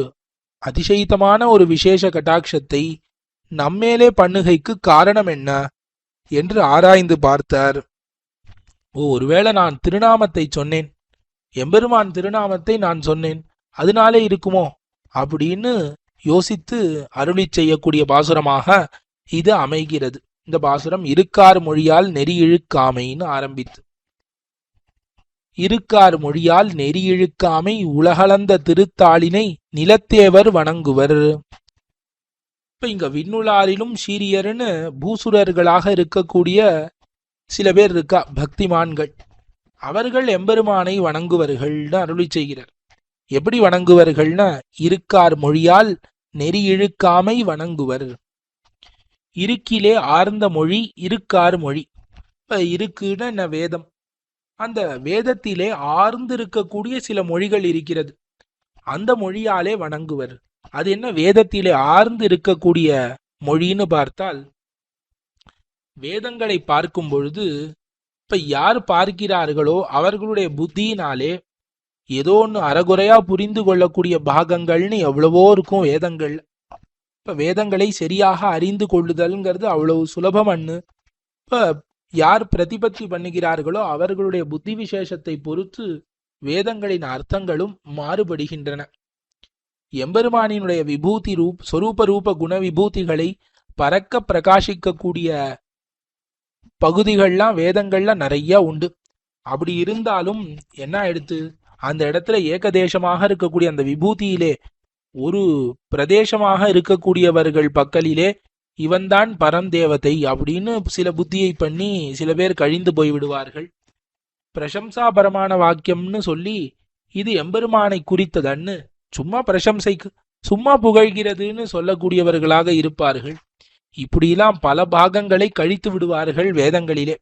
அதிசயித்தமான ஒரு விசேஷ கட்டாட்சத்தை நம்மேலே பண்ணுகைக்கு காரணம் என்ன என்று ஆராய்ந்து பார்த்தார். ஒருவேளை நான் திருநாமத்தை சொன்னேன், எம்பெருமான் திருநாமத்தை நான் சொன்னேன், அதனாலே இருக்குமோ அப்படின்னு யோசித்து அருளி செய்யக்கூடிய பாசுரமாக இது அமைகிறது. இந்த பாசுரம் இருக்கார் மொழியால் நெறி இழுக்காமைன்னு ஆரம்பித்து, இருக்கார் மொழியால் நெறி இழுக்காமை உலகளந்த திருத்தாளினை நிலத்தேவர் வணங்குவர். இப்ப இங்க விண்ணுளாரிலும் சீரியர்னு பூசுரர்களாக இருக்கக்கூடிய சில பேர் இருக்கா, பக்திமான்கள். அவர்கள் எம்பெருமானை வணங்குவர்கள்னு அருளி செய்கிறார். எப்படி வணங்குவர்கள்னா இருக்கார் மொழியால் நெறி இழுக்காமை வணங்குவர். இருக்கிலே ஆர்ந்த மொழி இருக்கார் மொழி. இப்ப இருக்குன்னு என்ன வேதம், அந்த வேதத்திலே ஆர்ந்து இருக்கக்கூடிய சில மொழிகள் இருக்கிறது, அந்த மொழியாலே வணங்குவர். அது என்ன வேதத்திலே ஆர்ந்து இருக்கக்கூடிய மொழின்னு பார்த்தால், வேதங்களை பார்க்கும் பொழுது இப்ப யார் பார்க்கிறார்களோ அவர்களுடைய புத்தியினாலே ஏதோ ஒன்று அறகுறையா புரிந்து கொள்ளக்கூடிய பாகங்கள்னு எவ்வளவோ இருக்கும் வேதங்கள். இப்ப வேதங்களை சரியாக அறிந்து கொள்ளுதல்ங்கிறது அவ்வளவு சுலபம் அண்ணு. இப்ப யார் பிரதிபத்தி பண்ணுகிறார்களோ அவர்களுடைய புத்தி விசேஷத்தை பொறுத்து வேதங்களின் அர்த்தங்களும் மாறுபடுகின்றன. எம்பெருமானினுடைய விபூதி சொரூப ரூப குண விபூதிகளை பறக்க பிரகாசிக்கக்கூடிய பகுதிகள்லாம் வேதங்கள்ல நிறைய உண்டு. அப்படி இருந்தாலும் என்ன எடுத்து அந்த இடத்துல ஏகதேசமாக இருக்கக்கூடிய அந்த விபூதியிலே ஒரு பிரதேசமாக இருக்கக்கூடியவர்கள் பக்கலிலே இவன்தான் பரந்தேவதை அப்படின்னு சில புத்தியை பண்ணி சில பேர் கழிந்து போய் விடுவார்கள். பிரசம்சாபரமான வாக்கியம்னு சொல்லி இது எம்பெருமானை குறித்ததன்னு சும்மா பிரசம்சைக்கு சும்மா புகழ்கிறதுன்னு சொல்லக்கூடியவர்களாக இருப்பார்கள். இப்படியெல்லாம் பல பாகங்களை கழித்து விடுவார்கள் வேதங்களிலே.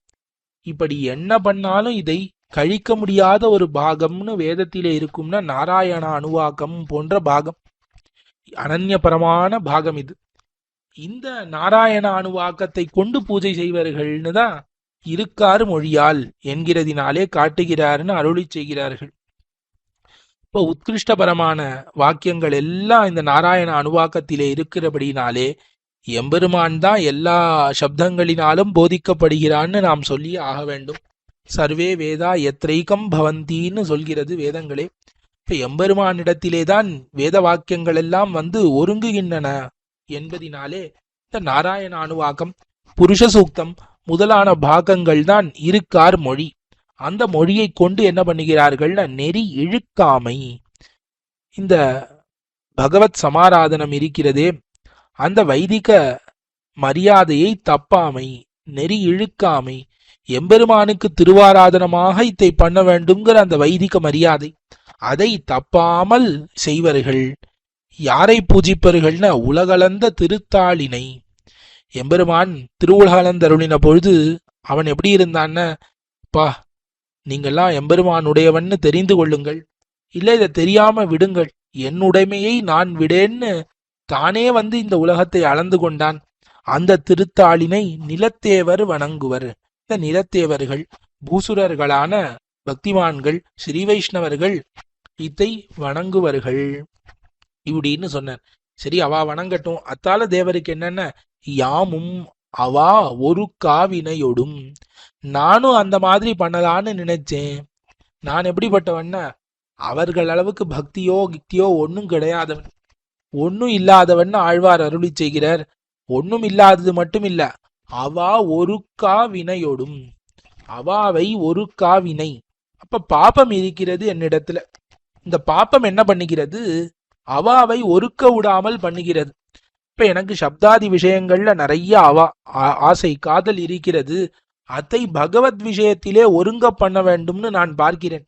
இப்படி என்ன பண்ணாலும் இதை கழிக்க முடியாத ஒரு பாகம்னு வேதத்திலே இருக்கும்னா நாராயண அணுவாக்கம் போன்ற பாகம், அனன்யபரமான பாகம் இது. இந்த நாராயண அணுவாக்கத்தை கொண்டு பூஜை செய்வார்கள்னு தான் இருக்காரு மொழியால் என்கிறதினாலே காட்டுகிறார்னு அருளி செய்கிறார்கள். இப்போ உத்கிருஷ்டபரமான வாக்கியங்கள் எல்லாம் இந்த நாராயண அணுவாக்கத்திலே இருக்கிறபடினாலே எம்பெருமான் தான் எல்லா சப்தங்களினாலும் போதிக்கப்படுகிறான்னு நாம் சொல்லி ஆக வேண்டும். சர்வே வேதா எத்ரைக்கம் பவந்தின்னு சொல்கிறது வேதங்களே. இப்ப எம்பெருமானிடத்திலே தான் வேத வாக்கியங்கள் எல்லாம் வந்து ஒருங்குகின்றன என்பதினாலே இந்த நாராயண அணுவாக்கம் புருஷ சூக்தம் முதலான பாகங்கள் தான் இருக்கார் மொழி. அந்த மொழியை கொண்டு என்ன பண்ணுகிறார்கள்னா நெறி இழுக்காமை, இந்த பகவத் சமாராதனம் இருக்கிறதே அந்த வைதிக மரியாதையை தப்பாமை, நெறி இழுக்காமை, எம்பெருமானுக்கு திருவாராதனமாக இதை பண்ண வேண்டும்ங்கிற அந்த வைதிக மரியாதை அதை தப்பாமல் செய்வர்கள். யாரை பூஜிப்பவர்கள்னா உலகளந்த திருத்தாளினை. எம்பெருமான் திருவுலகளந்தருளின பொழுது அவன் எப்படி இருந்தான்னு, பா நீங்கள்லாம் எம்பெருமானுடையவன்னு தெரிந்து கொள்ளுங்கள், இல்லை இதை தெரியாம விடுங்கள், என்னுடைமையை நான் விடேன்னு தானே வந்து இந்த உலகத்தை அளந்து கொண்டான். அந்த திருத்தாளினை நிலத்தேவர் வணங்குவர். இந்த நிலத்தேவர்கள் பூசுரர்களான பக்திமான்கள் ஸ்ரீ வைஷ்ணவர்கள் இதை வணங்குவர்கள் இப்படின்னு சொன்னார். சரி, அவா வணங்கட்டும், அத்தால தேவருக்கு என்னென்ன யாமும் அவா ஒரு காவினையோடும். நானும் அந்த மாதிரி பண்ணலான்னு நினைச்சேன். நான் எப்படிப்பட்டவன்னா அவர்கள் அளவுக்கு பக்தியோ கிக்தியோ ஒன்னும் கிடையாதவன், ஒன்னும் இல்லாதவன் ஆழ்வார் அருளி செய்கிறார். ஒன்னும் இல்லாதது மட்டும் இல்ல, அவா ஒரு காவினையோடும். அவாவை ஒரு காவினை. அப்ப பாப்பம் இருக்கிறது என்னிடத்துல. இந்த பாப்பம் என்ன பண்ணுகிறது, அவாவை ஒருக்க விடாமல் பண்ணுகிறது. இப்ப எனக்கு சப்தாதி விஷயங்கள்ல நிறைய ஆசை காதல் இருக்கிறது. அதை பகவத் விஷயத்திலே ஒருங்க பண்ண வேண்டும்னு நான் பார்க்கிறேன்.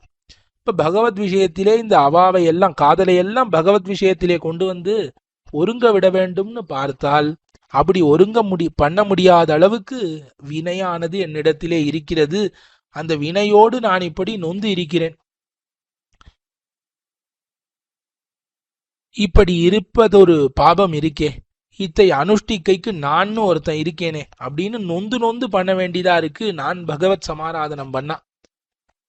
இப்ப பகவத் விஷயத்திலே இந்த அவாவை எல்லாம் காதலை எல்லாம் பகவத் விஷயத்திலே கொண்டு வந்து ஒருங்க விட வேண்டும்னு பார்த்தால் அப்படி ஒருங்க பண்ண முடியாத அளவுக்கு வினையானது என்னிடத்திலே இருக்கிறது. அந்த வினையோடு நான் இப்படி நொந்து இருக்கிறேன். இப்படி இருப்பதொரு பாபம் இருக்கே, இத்தை அனுஷ்டிக்கைக்கு நான் ஒருத்தன் இருக்கேனே அப்படின்னு நொந்து நொந்து பண்ண வேண்டியதா இருக்கு. நான் பகவத் சமாராதனம் பண்ணா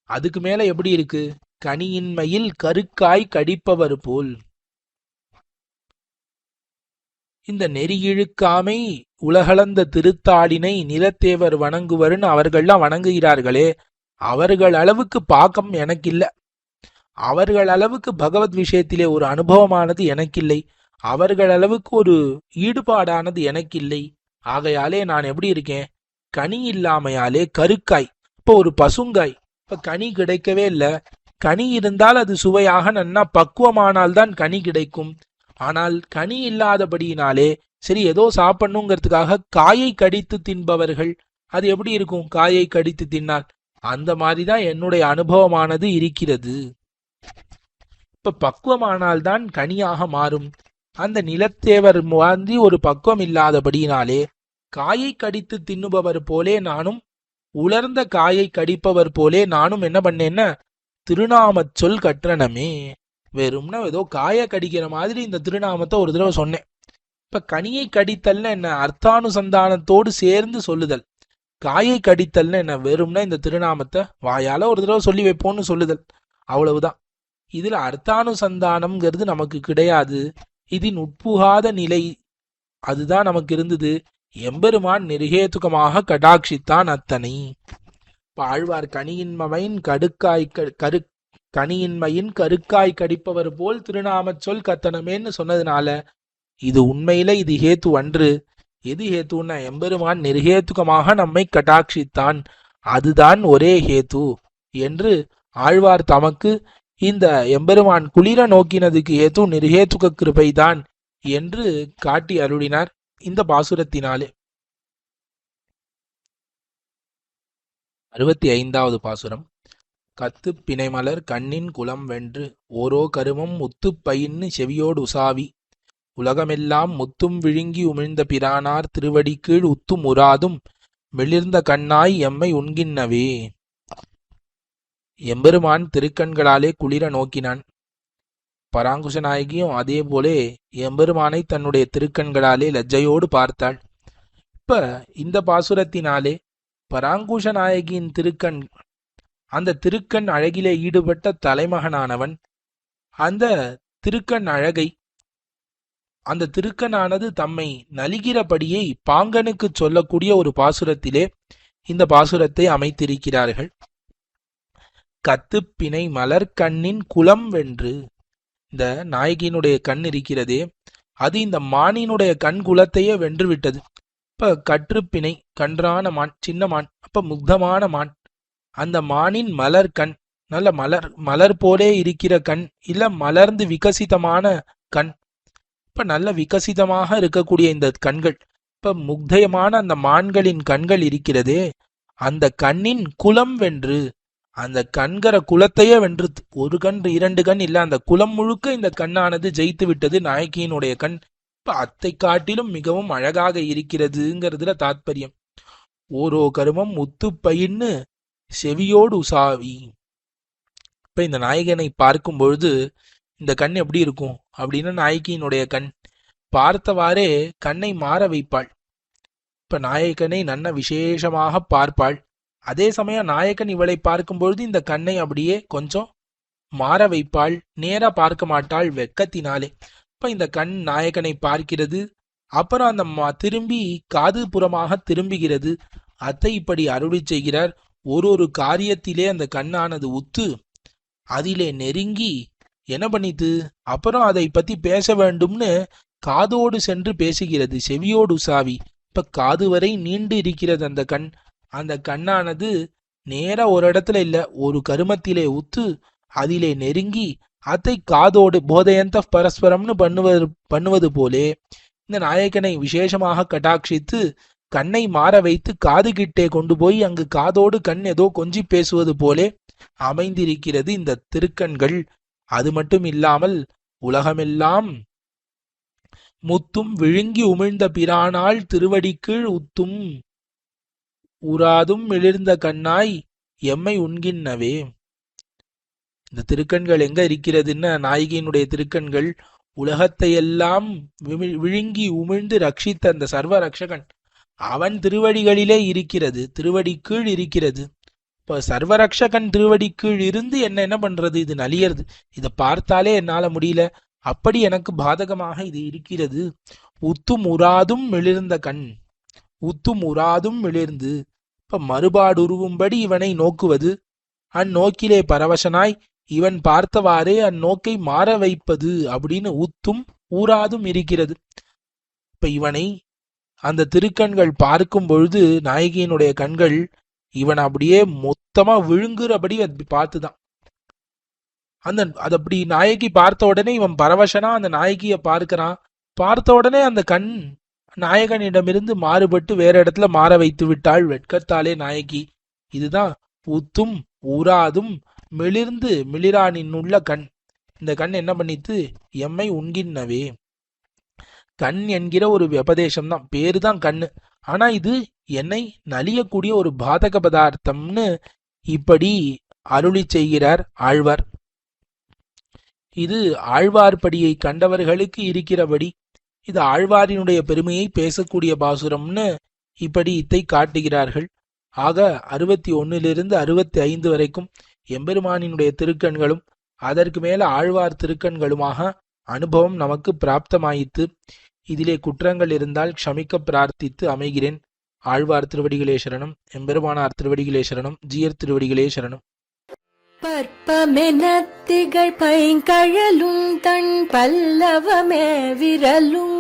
அதுக்கு மேல எப்படி இருக்கு? கனியின்மையில் கருக்காய் கடிப்பவர் போல். இந்த நெறியிழுக்காமை உலகளந்த திருத்தாளினை நிலத்தேவர் வணங்குவர்னு அவர்கள்லாம் வணங்குகிறார்களே, அவர்கள் அளவுக்கு பாக்கம் எனக்கு இல்ல. அவர்கள் அளவுக்கு பகவத் விஷயத்திலே ஒரு அனுபவமானது எனக்கில்லை. அவர்கள் அளவுக்கு ஒரு ஈடுபாடானது எனக்கில்லை. ஆகையாலே நான் எப்படி இருக்கேன்? கனி இல்லாமையாலே கருக்காய். இப்போ ஒரு பசுங்காய், இப்ப கனி கிடைக்கவே இல்லை. கனி இருந்தால் அது சுவையாக நன்னா பக்குவமானால்தான் கனி கிடைக்கும். ஆனால் கனி இல்லாதபடியினாலே சரி ஏதோ சாப்பிடணுங்கிறதுக்காக காயை கடித்து தின்பவர்கள், அது எப்படி இருக்கும்? காயை கடித்து தின்னால் அந்த மாதிரிதான் என்னுடைய அனுபவமானது இருக்கிறது. இப்ப பக்குவமானால்தான் கனியாக மாறும். அந்த நிலத்தேவர் மாதிரி ஒரு பக்குவம் இல்லாதபடியினாலே காயை கடித்து தின்னுபவர் போலே நானும், உலர்ந்த காயை கடிப்பவர் போலே நானும் என்ன பண்ணேன்னா திருநாமச் சொல் கற்றனமே. வெறும்னா ஏதோ காயை கடிக்கிற மாதிரி இந்த திருநாமத்தை ஒரு தடவை சொன்னேன். இப்ப கனியை கடித்தல்னு என்ன? அர்த்தானுசந்தானத்தோடு சேர்ந்து சொல்லுதல். காயை கடித்தல்னு என்ன? வெறும்னா இந்த திருநாமத்தை வாயால ஒரு தடவை சொல்லி வைப்போம்னு சொல்லுதல், அவ்வளவுதான். இதுல அர்த்தானுசந்தானம்ங்கிறது நமக்கு கிடையாது. இதின் உட்புகாத நிலை அதுதான் நமக்கு இருந்தது. எம்பெருமான் நிர்ஹேதுகமாக கடாட்சித்தான் அத்தனை. ஆழ்வார் கனியின்மையின் கனியின்மையின் கருக்காய் கடிப்பவர் போல் திருநாமச் சொல் கத்தனமேன்னு சொன்னதுனால இது உண்மையில இது ஹேத்து அன்று. எது ஹேத்துன்னா எம்பெருமான் நிர்ஹேதுகமாக நம்மை கடாட்சித்தான், அதுதான் ஒரே ஹேத்து என்று ஆழ்வார் தமக்கு இந்த எம்பெருமான் குளிர நோக்கினதுக்கு ஹேத்து நிர்ஹேதுக கிருபைதான் என்று காட்டி அருளினார் இந்த பாசுரத்தினாலே. 65வது பாசுரம். கத்து பிணைமலர் கண்ணின் குலம் வென்று ஓரோ கருமம் முத்துப் பயின்னு செவியோடு உசாவி உலகமெல்லாம் முத்தும் விழுங்கி உமிழ்ந்த பிரானார் திருவடி கீழ் உத்தும் உராதும் மெளிர்ந்த கண்ணாய் எம்மை உண்கின்னவே. எம்பெருமான் திருக்கண்களாலே குளிர நோக்கினான். பராங்குஷ நாயகியும் அதே போலே எம்பெருமானை தன்னுடைய திருக்கண்களாலே லஜ்ஜையோடு பார்த்தாள். இப்ப இந்த பாசுரத்தினாலே பராங்குஷ நாயகியின் திருக்கண், அந்த திருக்கண் அழகிலே ஈடுபட்ட தலைமகனானவன் அந்த திருக்கண் அழகை, அந்த திருக்கண்ணானது தம்மை நலிகிறபடியை பாங்கனுக்கு சொல்லக்கூடிய ஒரு பாசுரத்திலே இந்த பாசுரத்தை அமைத்திருக்கிறார்கள். கத்து பிணை மலர் கண்ணின் குலம் வென்று, இந்த நாயகியினுடைய கண் இருக்கிறதே அது இந்த மானினுடைய கண் குலத்தையே வென்று விட்டது. இப்ப கற்றுப்பிணை கன்றான மான், சின்ன மான், அப்ப முக்தமான மான். அந்த மானின் மலர் கண், நல்ல மலர் போலே இருக்கிற கண், இல்ல மலர்ந்து விகசிதமான கண். இப்ப நல்ல விகசிதமாக இருக்கக்கூடிய இந்த கண்கள், இப்ப முக்தயமான அந்த மான்களின் கண்கள் இருக்கிறதே அந்த கண்ணின் குலம் வென்று, அந்த கண்கர குலத்தையே வென்று, ஒரு கண் இரண்டு கண் இல்ல, அந்த குலம் முழுக்க இந்த கண்ணானது ஜெயித்து விட்டது நாயகியினுடைய கண். இப்ப அத்தை காட்டிலும் மிகவும் அழகாக இருக்கிறதுங்கிறதுல தாத்பரியம். ஓரோ கருமம் முத்து பயின்னு செவியோடு உசாவி. இப்ப இந்த நாயகனை பார்க்கும் பொழுது இந்த கண் எப்படி இருக்கும் அப்படின்னா, நாயகியினுடைய கண் பார்த்தவாறே கண்ணை மாற வைப்பாள். இப்ப நாயகனை நன்ன விசேஷமாக பார்ப்பாள். அதே சமயம் நாயகன் இவளை பார்க்கும் பொழுது இந்த கண்ணை அப்படியே கொஞ்சம் மாற வைப்பாள், நேரா பார்க்க மாட்டாள் வெக்கத்தினாலே. இப்ப இந்த கண் நாயகனை பார்க்கிறது, அப்புறம் அந்த திரும்பி காது புறமாக திரும்புகிறது. அத்தை இப்படி அருளி செய்கிறார். ஒரு காரியத்திலே அந்த கண்ணானது உத்து அதிலே நெருங்கி என்ன பண்ணித்து, அப்புறம் அதை பத்தி பேச வேண்டும்னு காதோடு சென்று பேசுகிறது, செவியோடு உசாவி. இப்ப காது வரை நீண்டு இருக்கிறது அந்த கண். அந்த கண்ணானது நேரா ஒரு இடத்துல இல்ல, ஒரு கருமத்திலே உத்து அதிலே நெருங்கி அதை காதோடு போதையந்த பரஸ்பரம்னு பண்ணுவது போலே இந்த நாயகனை விசேஷமாக கட்டாட்சித்து கண்ணை மாற வைத்து காது கிட்டே கொண்டு போய் அங்கு காதோடு கண் ஏதோ கொஞ்சி பேசுவது போலே அமைந்திருக்கிறது இந்த திருக்கண்கள். அது மட்டும் இல்லாமல் உலகமெல்லாம் முத்தும் விழுங்கி உமிழ்ந்த பிரானாள் திருவடி கீழ் உத்தும் உராதும் மிளிர்ந்த கண்ணாய் எம்மை உண்கின்னவே. இந்த திருக்கண்கள் எங்க இருக்கிறதுன்னா, நாயகியினுடைய திருக்கண்கள் உலகத்தையெல்லாம் விழுங்கி உமிழ்ந்து ரட்சித்த அந்த சர்வ ரக்ஷகன் அவன் திருவடிகளிலே இருக்கிறது, திருவடி கீழ் இருக்கிறது. இப்ப சர்வரக்ஷகன் திருவடி கீழ் இருந்து என்ன பண்றது? இது நலியறது. இதை பார்த்தாலே என்னால முடியல, அப்படி எனக்கு பாதகமாக இது இருக்கிறது. உத்தும் உராதும் மிளிர்ந்த கண், உத்தும் உராதும் மிளிர்ந்து, இப்ப மறுபாடு உருவும்படி இவனை நோக்குவது, அந்நோக்கிலே பரவசனாய் இவன் பார்த்தவாறே அந்நோக்கை மாற வைப்பது அப்படின்னு உத்தும் ஊராதும் இருக்கிறது. இப்ப இவனை அந்த திருக்கண்கள் பார்க்கும் பொழுது நாயகியினுடைய கண்கள் இவன் அப்படியே மொத்தமா விழுங்குறபடி பார்த்துதான். அது அப்படி நாயகி பார்த்த உடனே இவன் பரவசனா அந்த நாயகிய பார்க்கிறான். பார்த்த உடனே அந்த கண் நாயகனிடமிருந்து மாறுபட்டு வேற இடத்துல மாற வைத்து விட்டாள் வெட்கத்தாலே நாயகி. இதுதான் உத்தும் ஊராதும் மிளிர்ந்து மிளிரானின் உள்ள கண். இந்த கண் என்ன பண்ணித்து? எம்மை உண்கின்னவே. கண் என்கிற ஒரு விபதேசம் தான், பேரு தான் கண்ணு. ஆனா இது என்னை நலியக்கூடிய ஒரு பாதக பதார்த்தம்னு இப்படி அருளி செய்கிறார் ஆழ்வார். இது ஆழ்வார்படியை கண்டவர்களுக்கு இருக்கிறபடி, இது ஆழ்வாரினுடைய பெருமையை பேசக்கூடிய பாசுரம்னு இப்படி இத்தை காட்டுகிறார்கள். ஆக 61 65 வரைக்கும் எம்பெருமானினுடைய திருக்கண்களும் அதற்கு மேல ஆழ்வார் திருக்கண்களுமாக அனுபவம் நமக்கு பிராப்தமாயித்து. இதிலே குற்றங்கள் இருந்தால் க்ஷமிக்க பிரார்த்தித்து அமைகிறேன். ஆழ்வார் திருவடிகளே சரணம், எம்பெருமானார் திருவடிகளே சரணம், ஜீயர் திருவடிகளே சரணம். பற்பமென திகழ் பைங்கழலும் தன் பல்லவமே விரலும்,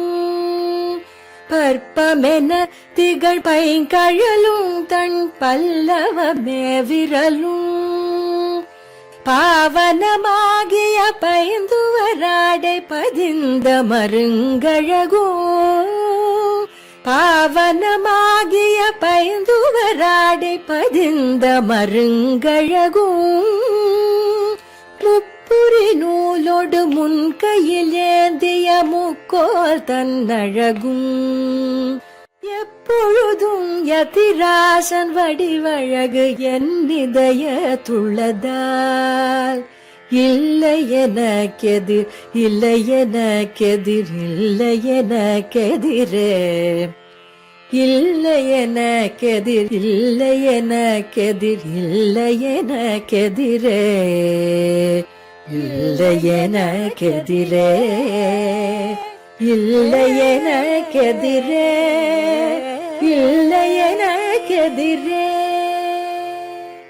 பற்பமென திகழ் பைங்கழலும் தன் பல்லவமே விரலும், பாவனமாகிய பைந்துவராடை பதிந்த மருங்கழகும், பாவனமாகிய பைந்துவராடை பதிந்த மருங்கழகும், முப்புரி நூலோடு முன்கையில் ஏந்திய முக்கோல் தன்னழகும், எப்பொழுதும் யதிராசன் வடிவழகு என் இதயத்துள்ளதால், இல்லை எனக்கெதிர் இல்லை எனக்கெதிர் இல்லை எனக்கெதிரே, இல்லை எனக்கெதிர் இல்லை எனக்கெதிர் இல்லை எனக்கெதிரே, இல்லை எனக்கெதிரே, இல்லை எனக்கெதிரே, இல்லை எனக்கெதிரே.